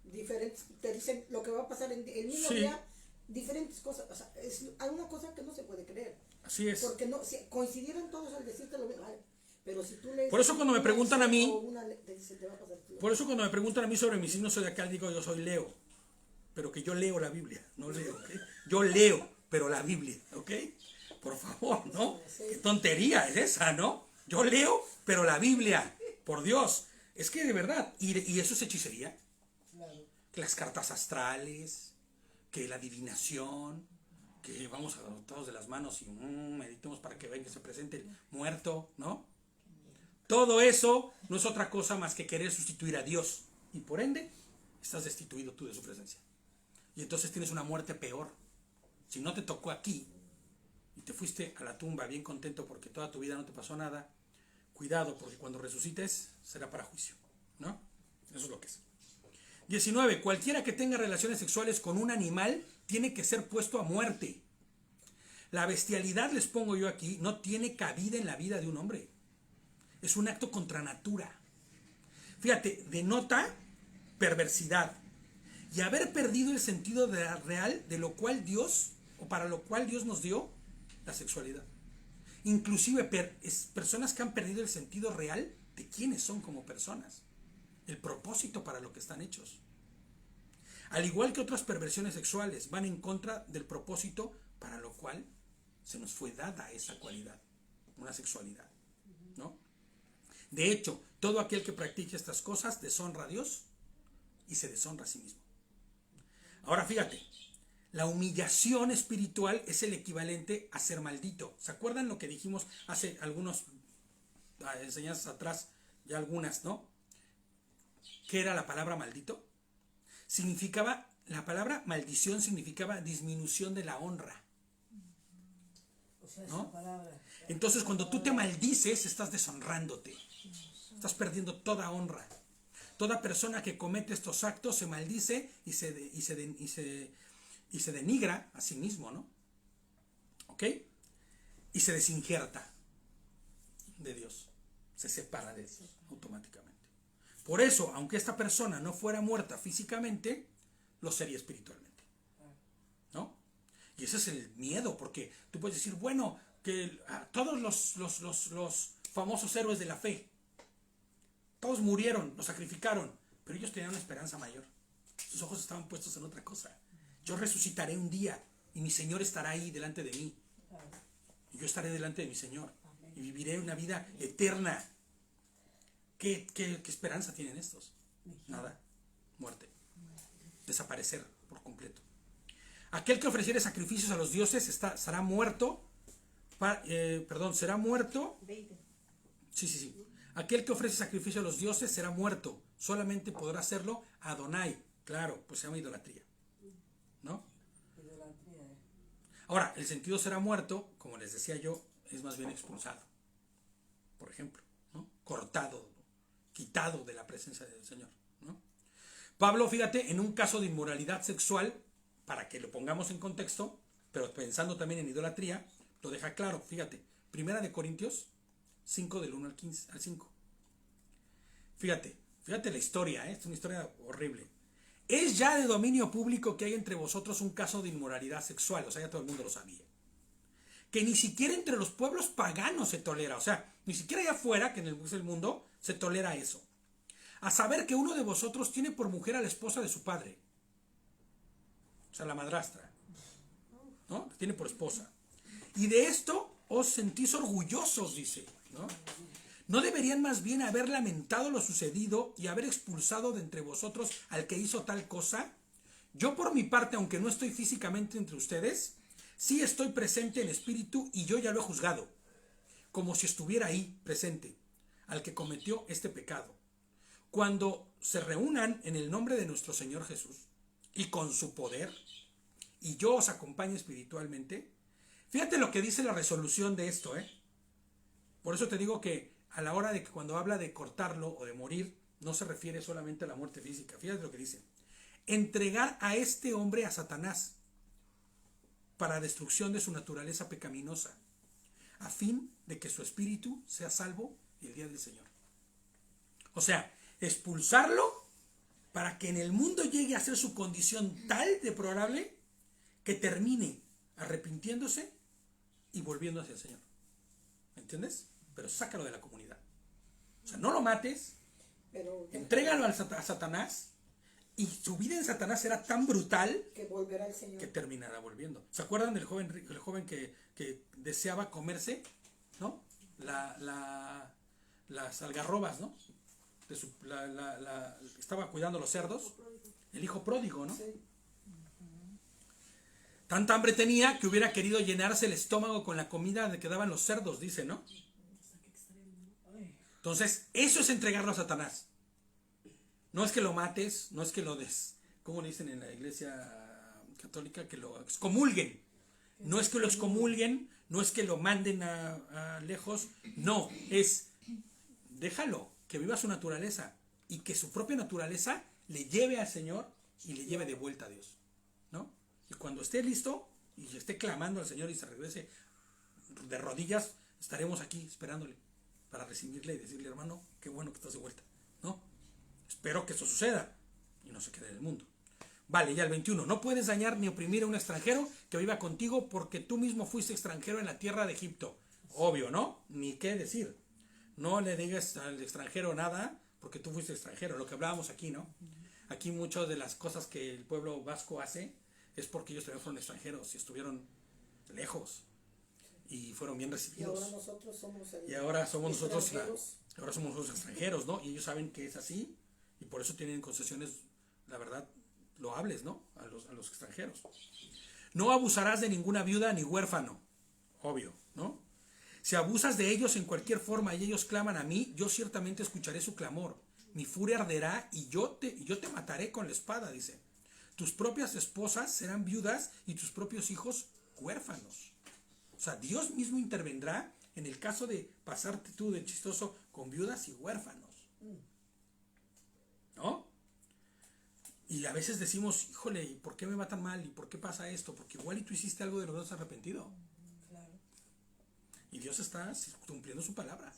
diferentes, te dicen lo que va a pasar en el mismo día, diferentes cosas, o sea, es alguna cosa que no se puede creer.
Así es.
Porque no, si coincidieran todos al decirte lo mismo, pero si tú lees...
Por eso cuando me preguntan a mí,
por
eso cuando me preguntan a mí sobre mi signo zodiacal, digo yo soy Leo, pero que yo leo la Biblia, no leo, ¿ok? Yo leo, pero la Biblia, ¿ok? Por favor, ¿no? Qué tontería es esa, ¿no? Yo leo, pero la Biblia, por Dios, es que de verdad, y eso es hechicería. Que las cartas astrales, que la adivinación, que vamos agarrados de las manos y meditemos para que venga que se presente el muerto, ¿no? Todo eso no es otra cosa más que querer sustituir a Dios, y por ende estás destituido tú de su presencia, y entonces tienes una muerte peor. Si no te tocó aquí y te fuiste a la tumba bien contento porque toda tu vida no te pasó nada, cuidado, porque cuando resucites será para juicio, ¿no? Eso es lo que es. 19. Cualquiera que tenga relaciones sexuales con un animal tiene que ser puesto a muerte. La bestialidad, les pongo yo aquí, no tiene cabida en la vida de un hombre. Es un acto contra natura. Fíjate, denota perversidad y haber perdido el sentido real de lo cual Dios, o para lo cual Dios nos dio la sexualidad. Inclusive personas que han perdido el sentido real de quiénes son como personas. El propósito para lo que están hechos. Al igual que otras perversiones sexuales, van en contra del propósito para lo cual se nos fue dada esa cualidad, una sexualidad, ¿no? De hecho, todo aquel que practique estas cosas deshonra a Dios y se deshonra a sí mismo. Ahora fíjate, la humillación espiritual es el equivalente a ser maldito. ¿Se acuerdan lo que dijimos hace algunos enseñanzas atrás? Ya algunas, ¿no? ¿Qué era la palabra maldito? La palabra maldición significaba disminución de la honra. ¿No? Entonces cuando tú te maldices, estás deshonrándote. Estás perdiendo toda honra. Toda persona que comete estos actos se maldice y se denigra a sí mismo, ¿no? ¿Ok? Y se desinjerta de Dios. Se separa de Dios automáticamente. Por eso, aunque esta persona no fuera muerta físicamente, lo sería espiritualmente, ¿no? Y ese es el miedo, porque tú puedes decir, bueno, que todos los famosos héroes de la fe, todos murieron, los sacrificaron, pero ellos tenían una esperanza mayor. Sus ojos estaban puestos en otra cosa. Yo resucitaré un día y mi Señor estará ahí delante de mí. Y yo estaré delante de mi Señor y viviré una vida eterna. ¿Qué esperanza tienen estos? Nada. Muerte. Desaparecer por completo. Aquel que ofreciere sacrificios a los dioses será muerto. Será muerto.
20.
Sí. Aquel que ofrece sacrificio a los dioses será muerto. Solamente podrá hacerlo Adonai. Claro, pues se llama idolatría, ¿no? Ahora, el sentido será muerto, como les decía yo, es más bien expulsado, por ejemplo, ¿no? Cortado, quitado de la presencia del Señor, ¿no? Pablo, fíjate, en un caso de inmoralidad sexual, para que lo pongamos en contexto, pero pensando también en idolatría, lo deja claro, fíjate, 1 Corintios 5 del 1 al 5. Fíjate la historia, es una historia horrible. Es ya de dominio público que hay entre vosotros un caso de inmoralidad sexual, o sea, ya todo el mundo lo sabía. Que ni siquiera entre los pueblos paganos se tolera, o sea, ni siquiera allá afuera, que en el mundo, se tolera eso. A saber que uno de vosotros tiene por mujer a la esposa de su padre, o sea, la madrastra, ¿no? Tiene por esposa. Y de esto os sentís orgullosos, dice, ¿no? ¿No deberían más bien haber lamentado lo sucedido y haber expulsado de entre vosotros al que hizo tal cosa? Yo por mi parte, aunque no estoy físicamente entre ustedes, sí estoy presente en espíritu y yo ya lo he juzgado, como si estuviera ahí presente, al que cometió este pecado. Cuando se reúnan en el nombre de nuestro Señor Jesús y con su poder, y yo os acompañe espiritualmente, fíjate lo que dice la resolución de esto, ¿eh? Por eso te digo que a la hora de que cuando habla de cortarlo o de morir, no se refiere solamente a la muerte física. Fíjate lo que dice. Entregar a este hombre a Satanás para destrucción de su naturaleza pecaminosa, a fin de que su espíritu sea salvo el día del Señor. O sea, expulsarlo para que en el mundo llegue a ser su condición tal deplorable que termine arrepintiéndose y volviendo hacia el Señor. ¿Me entiendes? Pero sácalo de la comunidad. O sea, no lo mates,
Pero
entrégalo a Satanás, y su vida en Satanás será tan brutal
que volverá el Señor.
que terminará volviendo. ¿Se acuerdan del joven que deseaba comerse, ¿no? Las algarrobas, ¿no? Estaba cuidando los cerdos. El hijo pródigo, ¿no?
Sí.
Tanta hambre tenía que hubiera querido llenarse el estómago con la comida que daban los cerdos, dice, ¿no? Entonces, eso es entregarlo a Satanás. No es que lo mates, no es que lo ¿cómo le dicen en la iglesia católica? Que lo excomulguen. No es que lo excomulguen, no es que lo manden a lejos, no, es déjalo, que viva su naturaleza y que su propia naturaleza le lleve al Señor y le lleve de vuelta a Dios, ¿no? Y cuando esté listo y esté clamando al Señor y se regrese de rodillas, estaremos aquí esperándole para recibirle y decirle, hermano, qué bueno que estás de vuelta, ¿no? Espero que eso suceda y no se quede en el mundo. Vale, ya el 21. No puedes dañar ni oprimir a un extranjero que viva contigo porque tú mismo fuiste extranjero en la tierra de Egipto. Obvio, ¿no? Ni qué decir. No le digas al extranjero nada porque tú fuiste extranjero. Lo que hablábamos aquí, ¿no? Aquí muchas de las cosas que el pueblo vasco hace es porque ellos también fueron extranjeros y estuvieron lejos y fueron bien recibidos.
Y ahora somos nosotros
Ahora somos los extranjeros, ¿no? Y ellos saben que es así y por eso tienen concesiones, la verdad, loables, ¿no? A los extranjeros. No abusarás de ninguna viuda ni huérfano, obvio, ¿no? Si abusas de ellos en cualquier forma y ellos claman a mí, yo ciertamente escucharé su clamor. Mi furia arderá y yo te mataré con la espada, dice. Tus propias esposas serán viudas y tus propios hijos huérfanos. O sea, Dios mismo intervendrá en el caso de pasarte tú de chistoso con viudas y huérfanos. ¿No? Y a veces decimos, híjole, ¿y por qué me va tan mal? ¿Y por qué pasa esto? Porque igual y tú hiciste algo de lo que no has arrepentido.
Claro.
Y Dios está cumpliendo su palabra.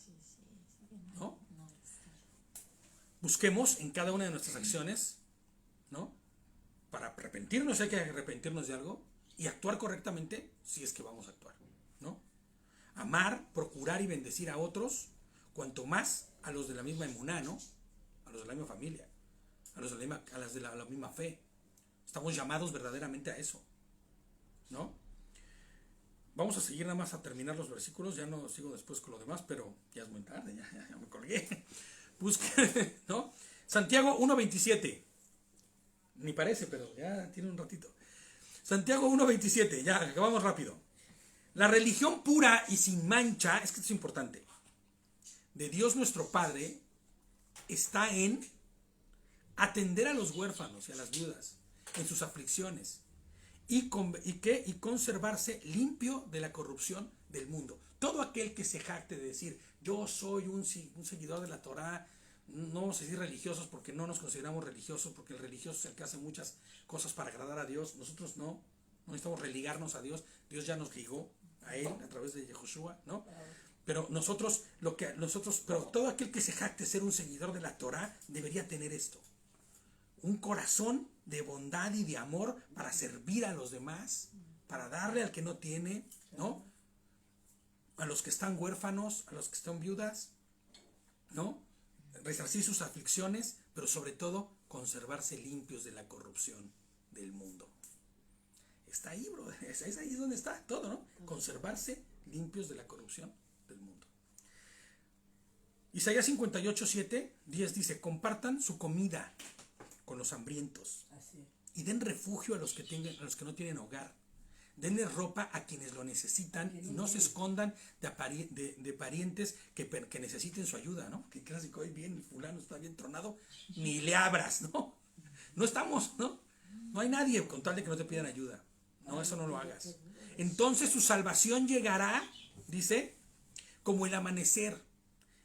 ¿No? Busquemos en cada una de nuestras acciones, ¿no? Para arrepentirnos hay que arrepentirnos de algo y actuar correctamente si es que vamos a actuar, ¿no? Amar, procurar y bendecir a otros, cuanto más a los de la misma emuná, ¿no? A los de la misma familia, a las de la misma fe. Estamos llamados verdaderamente a eso, ¿no? Vamos a seguir nada más a terminar los versículos, ya no sigo después con lo demás, pero ya es muy tarde, ya me colgué. Busque, ¿no? Santiago 1:27. Ni parece, pero ya tiene un ratito. Santiago 1:27, ya acabamos rápido. La religión pura y sin mancha, es que esto es importante, de Dios nuestro Padre, está en atender a los huérfanos y a las viudas en sus aflicciones y conservarse limpio de la corrupción del mundo. Todo aquel que se jacte de decir, yo soy un seguidor de la Torá, no vamos a decir religiosos porque no nos consideramos religiosos, porque el religioso es el que hace muchas cosas para agradar a Dios. Nosotros no necesitamos religarnos a Dios. Dios ya nos ligó a Él a través de Yehoshua, ¿no? Pero pero todo aquel que se jacte de ser un seguidor de la Torá debería tener esto: un corazón de bondad y de amor para servir a los demás, para darle al que no tiene, ¿no? A los que están huérfanos, a los que están viudas, ¿no? Resarcir sus aflicciones, pero sobre todo conservarse limpios de la corrupción del mundo. Está ahí, bro. Es ahí donde está todo, ¿no? Conservarse limpios de la corrupción del mundo. Isaías 58:7, 10 dice: compartan su comida con los hambrientos y den refugio a los que no tienen hogar. Denle ropa a quienes lo necesitan y no se escondan de parientes que necesiten su ayuda, ¿no? Que clásico, hoy bien, el fulano está bien tronado, ni le abras, ¿no? No estamos, ¿no? No hay nadie con tal de que no te pidan ayuda. No, eso no lo hagas. Entonces su salvación llegará, dice, como el amanecer,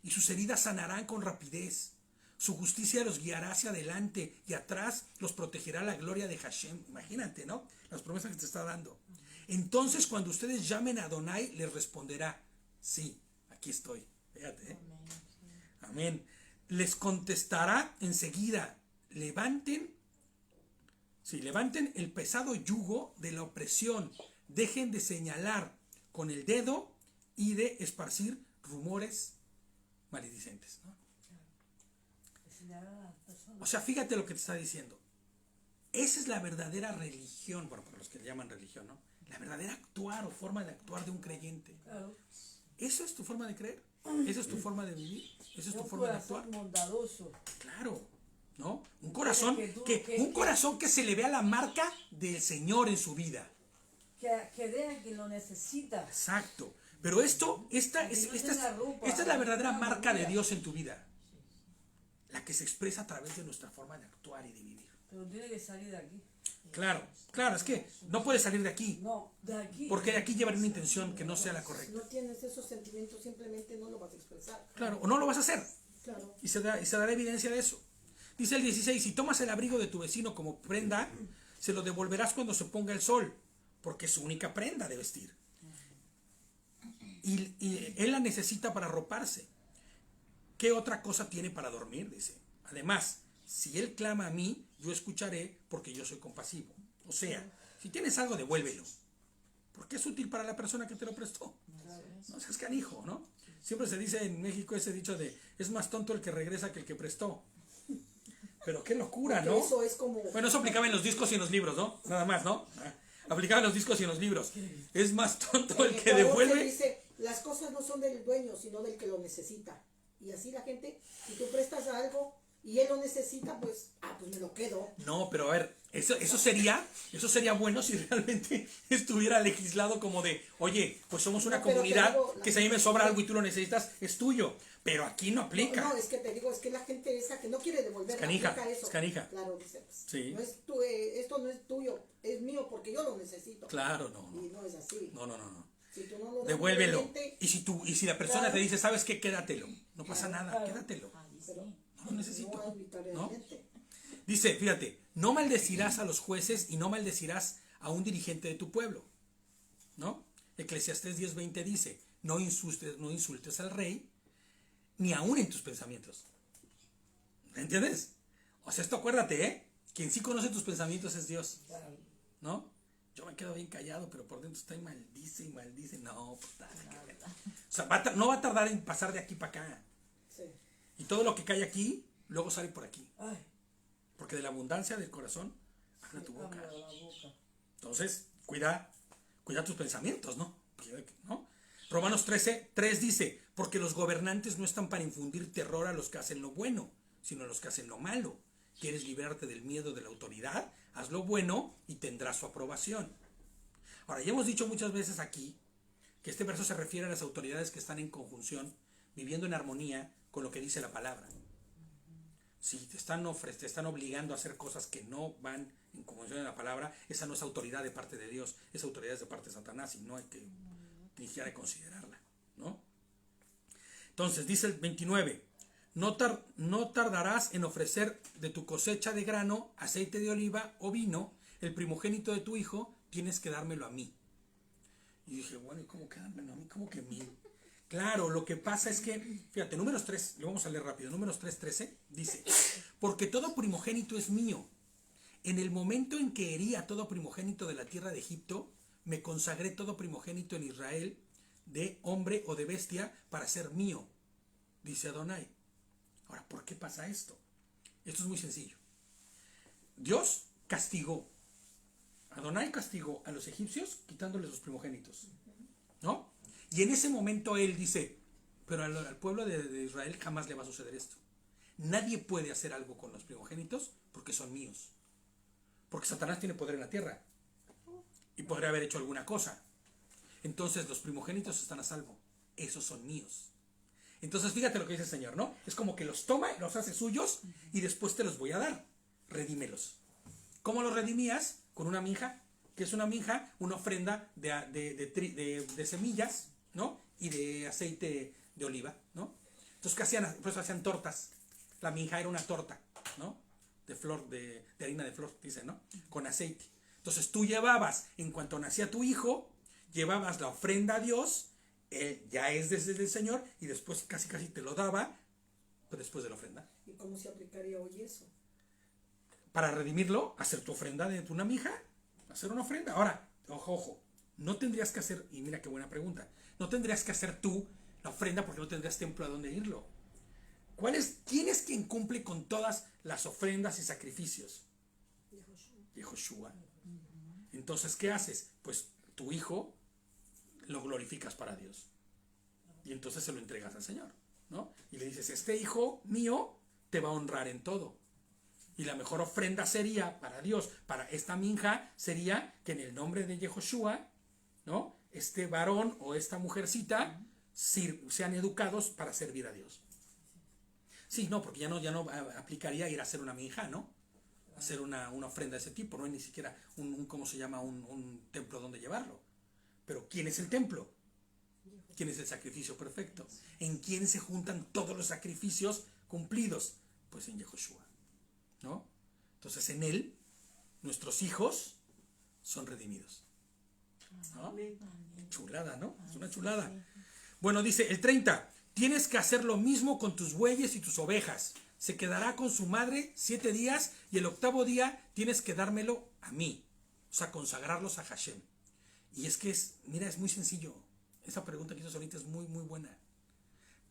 y sus heridas sanarán con rapidez. Su justicia los guiará hacia adelante y atrás los protegerá la gloria de Hashem. Imagínate, ¿no? Las promesas que te está dando. Entonces, cuando ustedes llamen a Adonai, les responderá: sí, aquí estoy. Fíjate, ¿eh? Amén. Les contestará enseguida: levanten el pesado yugo de la opresión. Dejen de señalar con el dedo y de esparcir rumores maledicentes, ¿no? O sea, fíjate lo que te está diciendo. Esa es la verdadera religión, bueno, para los que le llaman religión, ¿no? La verdadera actuar o forma de actuar de un creyente.
Claro.
¿Eso es tu forma de creer? ¿Esa es tu forma de vivir? ¿Esa es tu forma de actuar?
Bondadoso.
Claro, ¿no? Un corazón que se le vea la marca del Señor en su vida.
Que deja que lo necesita.
Exacto. Pero esta es la verdadera marca de Dios en tu vida. La que se expresa a través de nuestra forma de actuar y de vivir.
Pero tiene que salir de aquí.
Claro, es que no puedes salir de aquí.
No, de aquí.
Porque de aquí llevan una intención que no sea la correcta.
Si no tienes esos sentimientos, simplemente no lo vas a expresar.
Claro, o no lo vas a hacer.
Claro.
Y se dará evidencia de eso. Dice el 16: si tomas el abrigo de tu vecino como prenda, se lo devolverás cuando se ponga el sol, porque es su única prenda de vestir. Y él la necesita para arroparse. ¿Qué otra cosa tiene para dormir? Dice. Además, si él clama a mí, yo escucharé, porque yo soy compasivo. O sea, si tienes algo, devuélvelo, porque es útil para la persona que te lo prestó. No seas canijo, ¿no? Siempre se dice en México ese dicho de: es más tonto el que regresa que el que prestó. Pero qué locura, ¿no?
Eso es como...
Bueno, eso aplicaba en los discos y en los libros, ¿no? Nada más, ¿no? Aplicaba en los discos y en los libros. Es más tonto el que devuelve.
Dice, las cosas no son del dueño, sino del que lo necesita. Y así la gente, si tú prestas algo y él lo necesita, pues me lo quedo.
No, pero a ver, eso sería bueno si realmente estuviera legislado como de: oye, pues somos una comunidad que si a mí me sobra algo y tú lo necesitas, es tuyo. Pero aquí no aplica.
No, es que te digo, es que la gente esa que no quiere devolver,
es canija,
aplica eso.
es canija.
Claro, dice, pues,
Sí.
no es esto no es tuyo, es mío porque yo lo necesito.
Claro, no.
Y no es así.
No.
Si tú no lo das
Devuélvelo.
libremente,
Y si la persona
claro,
te dice: ¿sabes qué? Quédatelo. No pasa nada,
claro.
quédatelo.
pero
No lo necesito.
no arbitrariamente.
Dice, fíjate: no maldecirás a los jueces y no maldecirás a un dirigente de tu pueblo, ¿no? Eclesiastés 10:20 dice: no insultes al rey, ni aún en tus pensamientos. ¿Entiendes? O sea, esto acuérdate, ¿eh? Quien sí conoce tus pensamientos es Dios, ¿no? Yo me quedo bien callado, pero por dentro está y maldice. No, puta. O sea, no va a tardar en pasar de aquí para acá.
Sí.
Y todo lo que cae aquí, luego sale por aquí.
Ay,
Porque de la abundancia del corazón habla tu boca.
habla la boca.
Entonces, cuida tus pensamientos, ¿no? ¿No? Romanos 13:3 dice: porque los gobernantes no están para infundir terror a los que hacen lo bueno, sino a los que hacen lo malo. ¿Quieres librarte del miedo de la autoridad? Haz lo bueno y tendrás su aprobación. Ahora, ya hemos dicho muchas veces aquí que este verso se refiere a las autoridades que están en conjunción, viviendo en armonía con lo que dice la palabra. Si te están obligando a hacer cosas que no van en convención de la palabra, esa no es autoridad de parte de Dios, esa autoridad es de parte de Satanás y no hay que ni siquiera considerarla, ¿no? Entonces dice el 29, no tardarás en ofrecer de tu cosecha de grano, aceite de oliva o vino, el primogénito de tu hijo, tienes que dármelo a mí. Y dije, bueno, ¿y cómo que dármelo a mí? ¿Cómo que a mí? Claro, lo que pasa es que, fíjate, números 3, lo vamos a leer rápido, números 3:13, dice, porque todo primogénito es mío. En el momento en que herí a todo primogénito de la tierra de Egipto, me consagré todo primogénito en Israel, de hombre o de bestia, para ser mío, dice Adonai. Ahora, ¿por qué pasa esto? Esto es muy sencillo. Dios castigó, Adonai castigó a los egipcios quitándoles los primogénitos, ¿no? Y en ese momento él dice, pero al pueblo de Israel jamás le va a suceder esto. Nadie puede hacer algo con los primogénitos porque son míos. Porque Satanás tiene poder en la tierra y podría haber hecho alguna cosa. Entonces los primogénitos están a salvo. Esos son míos. Entonces fíjate lo que dice el Señor, ¿no? Es como que los toma, los hace suyos y después te los voy a dar. Redímelos. ¿Cómo los redimías? Con una minja. ¿Qué es una minja? Una ofrenda de semillas, ¿no? Y de aceite de oliva, ¿no? Entonces, ¿qué hacían? Por eso hacían tortas. La minja era una torta, ¿no? De flor, de harina de flor, dice, ¿no? Con aceite. Entonces tú llevabas, en cuanto nacía tu hijo, llevabas la ofrenda a Dios, ya es desde el Señor, y después casi te lo daba, pero después de la ofrenda.
¿Y cómo se aplicaría hoy eso?
Para redimirlo, hacer tu ofrenda de una minja, hacer una ofrenda. Ahora, ojo, no tendrías que hacer, y mira qué buena pregunta, no tendrías que hacer tú la ofrenda porque no tendrías templo a donde irlo. ¿Quién es quien cumple con todas las ofrendas y sacrificios? Yehoshua. Entonces, ¿qué haces? Pues tu hijo lo glorificas para Dios. Y entonces se lo entregas al Señor, ¿no? Y le dices, este hijo mío te va a honrar en todo. Y la mejor ofrenda sería para Dios, para esta minja, sería que en el nombre de Yehoshua, ¿no? Este varón o esta mujercita sean educados para servir a Dios. Sí, no, porque ya no aplicaría ir a hacer una minja, ¿no? Hacer una ofrenda de ese tipo, no hay ni siquiera ¿cómo se llama? Un templo donde llevarlo. Pero ¿quién es el templo? ¿Quién es el sacrificio perfecto? ¿En quién se juntan todos los sacrificios cumplidos? Pues en Yehoshua, ¿no? Entonces en él, nuestros hijos son redimidos, ¿no? Chulada, ¿no? Es una chulada. Bueno, dice el 30, tienes que hacer lo mismo con tus bueyes y tus ovejas. Se quedará con su madre 7 días y el 8º día tienes que dármelo a mí. O sea, consagrarlos a Hashem. Y es que mira, es muy sencillo. Esa pregunta que hizo ahorita es muy, muy buena.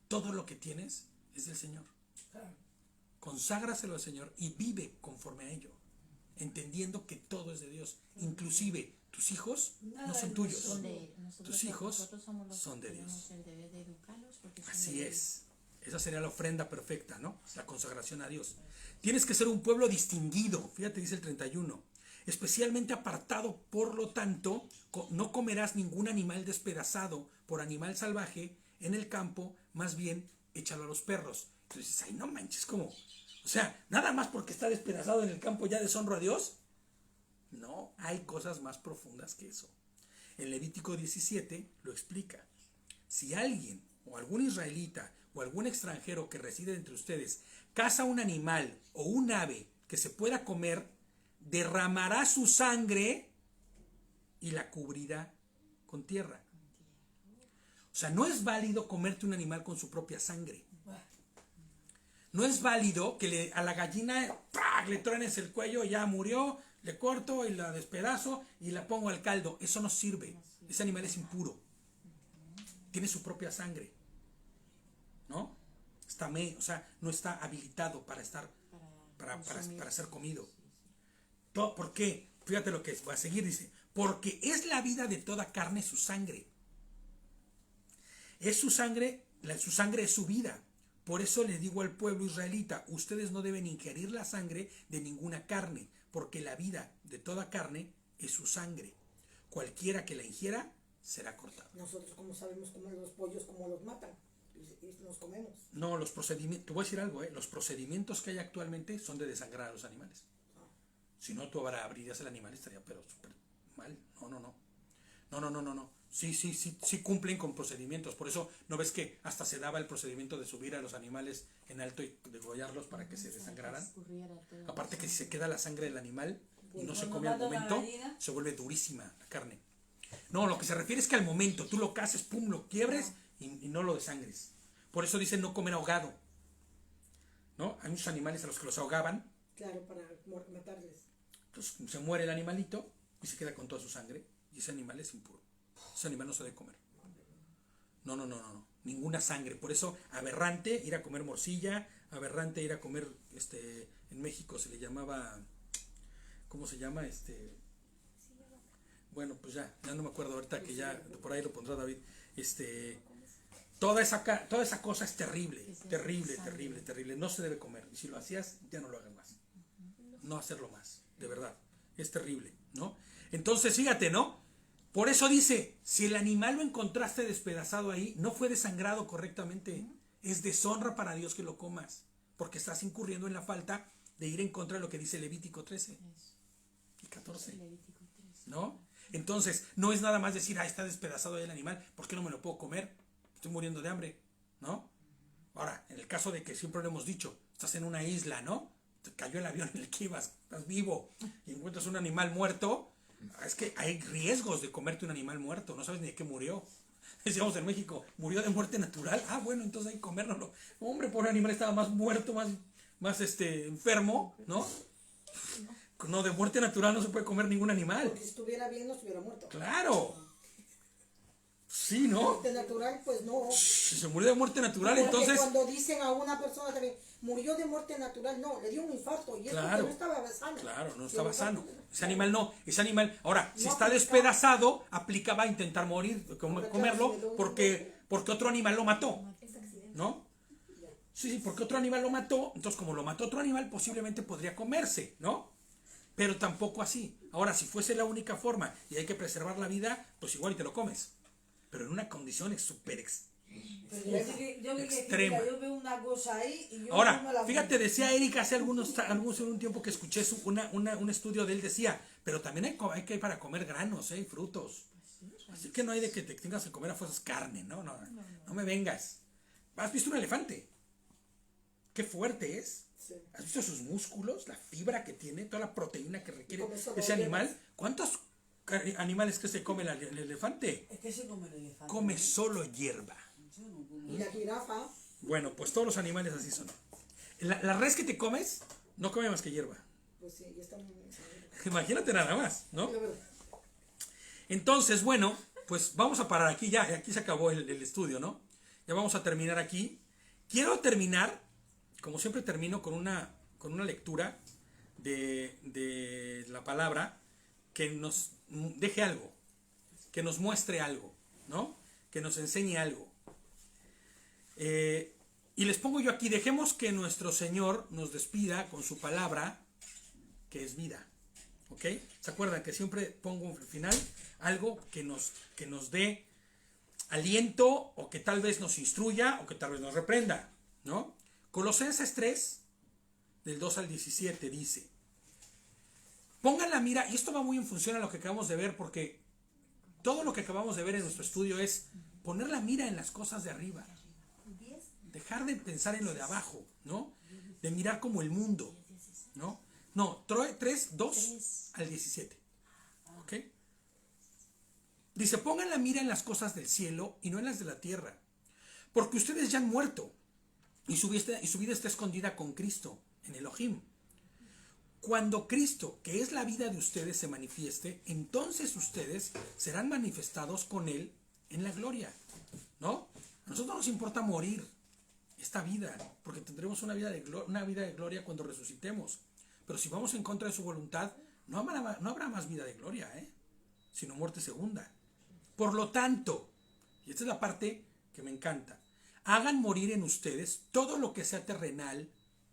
Todo lo que tienes es del Señor. Conságraselo al Señor y vive conforme a ello, entendiendo que todo es de Dios. Inclusive tus hijos no son tuyos. Tus hijos son de Dios. Así es. Esa sería la ofrenda perfecta, ¿no? La consagración a Dios. Tienes que ser un pueblo distinguido. Fíjate, dice el 31. Especialmente apartado, por lo tanto, no comerás ningún animal despedazado por animal salvaje en el campo, más bien échalo a los perros. Entonces dices, ay, no manches, ¿cómo? O sea, nada más porque está despedazado en el campo ya deshonro a Dios. No, hay cosas más profundas que eso. En Levítico 17 lo explica. Si alguien o algún israelita o algún extranjero que reside entre ustedes caza un animal o un ave que se pueda comer, derramará su sangre y la cubrirá con tierra. O sea, no es válido comerte un animal con su propia sangre. No es válido que a la gallina le truenes el cuello, ya murió, le corto y la despedazo y la pongo al caldo. Eso no sirve. Ese animal es impuro. Tiene su propia sangre, ¿no? O sea, no está habilitado para ser comido. ¿Por qué? Fíjate lo que va a seguir, dice, porque es la vida de toda carne su sangre. Es su sangre es su vida. Por eso le digo al pueblo israelita, ustedes no deben ingerir la sangre de ninguna carne, porque la vida de toda carne es su sangre. Cualquiera que la ingiera será cortado.
Nosotros, como sabemos, como los pollos, como los matan. y nos comemos.
No, los procedimientos, te voy a decir algo, los procedimientos que hay actualmente son de desangrar a los animales. Si no, tú ahora abrirías el animal y estaría pero súper mal. No. Sí cumplen con procedimientos. Por eso no ves que hasta se daba el procedimiento de subir a los animales en alto y degollarlos para que se desangraran. Aparte que si se queda la sangre del animal y no se come al momento, se vuelve durísima la carne. No, lo que se refiere es que al momento tú lo caces, pum, lo quiebres y no lo desangres. Por eso dicen no comer ahogado, ¿no? Hay muchos animales a los que los ahogaban.
Claro, para matarles.
Entonces se muere el animalito y se queda con toda su sangre y ese animal es impuro. Ese animal no se debe comer. No. Ninguna sangre. Por eso aberrante ir a comer morcilla, aberrante ir a comer, en México se le llamaba, ¿cómo se llama? Bueno, pues ya no me acuerdo ahorita, que ya por ahí lo pondrá David. Toda esa cosa es terrible. No se debe comer. Y si lo hacías, ya no lo hagas más. No hacerlo más, de verdad. Es terrible, ¿no? Entonces, fíjate, ¿no? Por eso dice, si el animal lo encontraste despedazado ahí, no fue desangrado correctamente. Es deshonra para Dios que lo comas, porque estás incurriendo en la falta de ir en contra de lo que dice Levítico 13 y 14, ¿no? Entonces, no es nada más decir, está despedazado ahí el animal, ¿por qué no me lo puedo comer? Estoy muriendo de hambre, ¿no? Ahora, en el caso de que siempre lo hemos dicho, estás en una isla, ¿no? Te cayó el avión en el que ibas, estás vivo y encuentras un animal muerto, es que hay riesgos de comerte un animal muerto, no sabes ni de qué murió. Decíamos en México, murió de muerte natural, bueno, entonces hay que comérnoslo. Hombre, pobre animal, estaba más muerto, más enfermo, ¿no? No, de muerte natural no se puede comer ningún animal.
Porque si estuviera bien no estuviera muerto.
Claro. Sí, ¿no?
Muerte natural, pues no.
Si se murió de muerte natural,
Porque
entonces...
cuando dicen a una persona también, murió de muerte natural, no, le dio un infarto. Y es porque no estaba sano.
Claro, no estaba sano. Ese animal no. Ahora, si está despedazado, aplicaba a intentar morir, comerlo, porque otro animal lo mató. ¿No? Sí, porque otro animal lo mató. Entonces, como lo mató otro animal, posiblemente podría comerse, ¿no? Pero tampoco así. Ahora, si fuese la única forma y hay que preservar la vida, pues igual y te lo comes. Pero en una condición súper extrema.
Yo veo una cosa ahí y yo
ahora,
no la
fíjate, decía Erika hace un tiempo que escuché un estudio de él, decía, pero también hay que para comer granos, frutos. Así que no hay de que te tengas que comer a fuerzas carne, no me vengas. ¿Has visto un elefante? Qué fuerte es.
Sí.
¿Has visto sus músculos, la fibra que tiene, toda la proteína que requiere
Come
ese animal? ¿Cuántos animales que se come el elefante?
Es que se come el elefante.
Come solo hierba.
Y la jirafa.
Bueno, pues todos los animales así son. La res que te comes no come más que hierba.
Pues sí, ya está muy...
Imagínate nada más, ¿no?
Sí, la verdad.
Entonces, bueno, pues vamos a parar aquí ya. Aquí se acabó el estudio, ¿no? Ya vamos a terminar aquí. Quiero terminar, como siempre termino, con una lectura de la palabra que nos deje algo, que nos muestre algo, ¿no? Que nos enseñe algo. Y les pongo yo aquí, dejemos que nuestro Señor nos despida con su palabra, que es vida. ¿Ok? ¿Se acuerdan que siempre pongo al final algo que nos dé aliento, o que tal vez nos instruya, o que tal vez nos reprenda, ¿no? Colosenses 3, del 2 al 17 dice, pongan la mira, y esto va muy en función a lo que acabamos de ver, porque todo lo que acabamos de ver en nuestro estudio es poner la mira en las cosas de arriba, dejar de pensar en lo de abajo, ¿no? De mirar como el mundo, ¿no? No, 3, 2 al 17, ¿ok? Dice, pongan la mira en las cosas del cielo y no en las de la tierra, porque ustedes ya han muerto y su vida está escondida con Cristo en Elohim. Cuando Cristo, que es la vida de ustedes, se manifieste, entonces ustedes serán manifestados con Él en la gloria, ¿no? A nosotros nos importa morir esta vida, porque tendremos una vida de gloria cuando resucitemos. Pero si vamos en contra de su voluntad, no habrá más vida de gloria, sino muerte segunda. Por lo tanto, y esta es la parte que me encanta, hagan morir en ustedes todo lo que sea terrenal,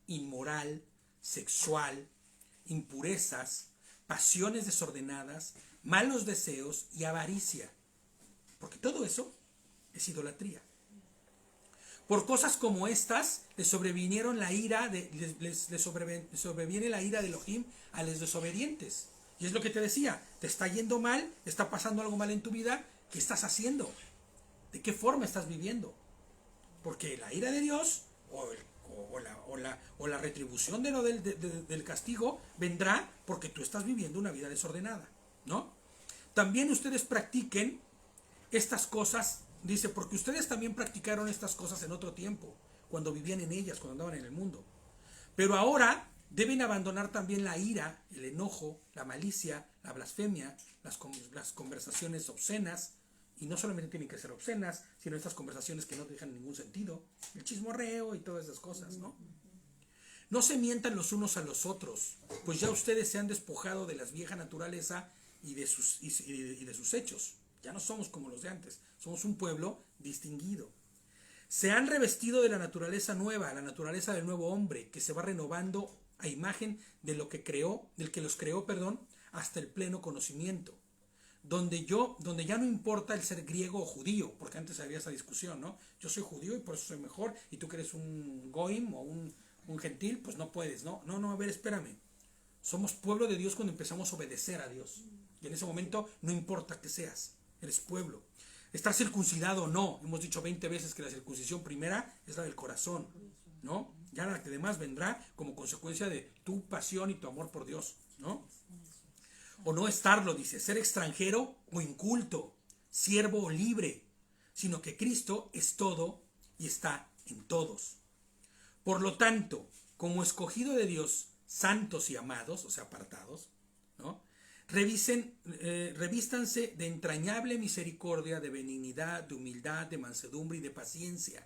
inmoral, sexual, impurezas, pasiones desordenadas, malos deseos y avaricia. Porque todo eso es idolatría. Por cosas como estas, les sobrevinieron la ira sobreviene la ira de Elohim a los desobedientes. Y es lo que te decía, te está yendo mal, está pasando algo mal en tu vida, ¿qué estás haciendo? ¿De qué forma estás viviendo? Porque la ira de Dios o la retribución del castigo vendrá porque tú estás viviendo una vida desordenada, ¿no? También ustedes practiquen estas cosas, dice, porque ustedes también practicaron estas cosas en otro tiempo, cuando vivían en ellas, cuando andaban en el mundo. Pero ahora deben abandonar también la ira, el enojo, la malicia, la blasfemia, las conversaciones obscenas, y no solamente tienen que ser obscenas, sino estas conversaciones que no dejan ningún sentido, el chismorreo y todas esas cosas, ¿no? No se mientan los unos a los otros, pues ya ustedes se han despojado de la vieja naturaleza y de sus hechos. Ya no somos como los de antes, somos un pueblo distinguido. Se han revestido de la naturaleza nueva, la naturaleza del nuevo hombre, que se va renovando a imagen de lo que creó, del que los creó, hasta el pleno conocimiento. Donde ya no importa el ser griego o judío, porque antes había esa discusión, ¿no? Yo soy judío y por eso soy mejor, y tú que eres un goim o un gentil, pues no puedes, ¿no? No, a ver, espérame. Somos pueblo de Dios cuando empezamos a obedecer a Dios. Y en ese momento no importa que seas, eres pueblo. Estar circuncidado o no, hemos dicho 20 veces que la circuncisión primera es la del corazón, ¿no? Ya la que demás vendrá como consecuencia de tu pasión y tu amor por Dios, ¿no? O no estarlo, dice, ser extranjero o inculto, siervo o libre, sino que Cristo es todo y está en todos. Por lo tanto, como escogido de Dios, santos y amados, o sea, apartados, ¿no? Revístanse de entrañable misericordia, de benignidad, de humildad, de mansedumbre y de paciencia.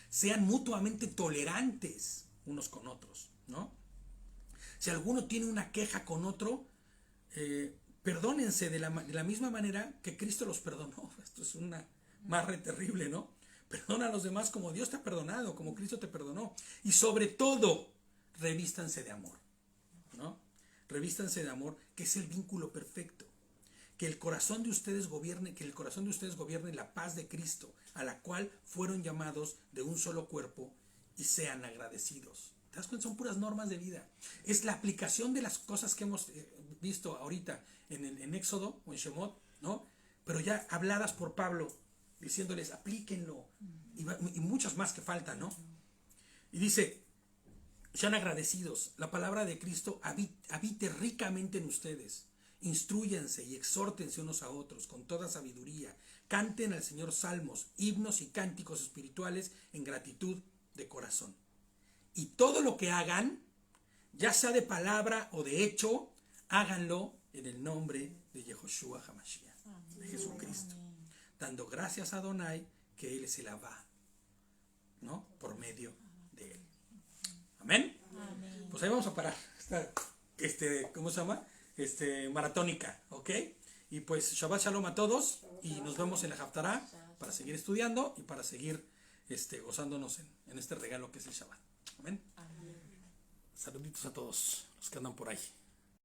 Sean mutuamente tolerantes unos con otros, ¿no? Si alguno tiene una queja con otro, perdónense de la misma manera que Cristo los perdonó. Esto es una marre terrible, ¿no? Perdona a los demás como Dios te ha perdonado, como Cristo te perdonó. Y sobre todo, revístanse de amor, ¿no? Revístanse de amor, que es el vínculo perfecto. Que el corazón de ustedes gobierne la paz de Cristo, a la cual fueron llamados de un solo cuerpo, y sean agradecidos. ¿Te das cuenta? Son puras normas de vida. Es la aplicación de las cosas que hemos visto ahorita en Éxodo o en Shemot, ¿no? Pero ya habladas por Pablo, diciéndoles, aplíquenlo. Y muchas más que faltan, ¿no? Y dice, sean agradecidos. La palabra de Cristo habite ricamente en ustedes. Instrúyanse y exhórtense unos a otros con toda sabiduría. Canten al Señor salmos, himnos y cánticos espirituales en gratitud de corazón. Y todo lo que hagan, ya sea de palabra o de hecho, háganlo en el nombre de Yehoshua HaMashiach, de Jesucristo, dando gracias a Adonai, que Él es el Abba, ¿no? Por medio de Él. ¿Amén?
Amén.
Pues ahí vamos a parar. ¿Cómo se llama? Maratónica, ¿ok? Y pues Shabbat Shalom a todos, y nos vemos en la Haftarah para seguir estudiando y para seguir gozándonos en este regalo que es el Shabbat. Amén. Saluditos a todos los que andan por ahí.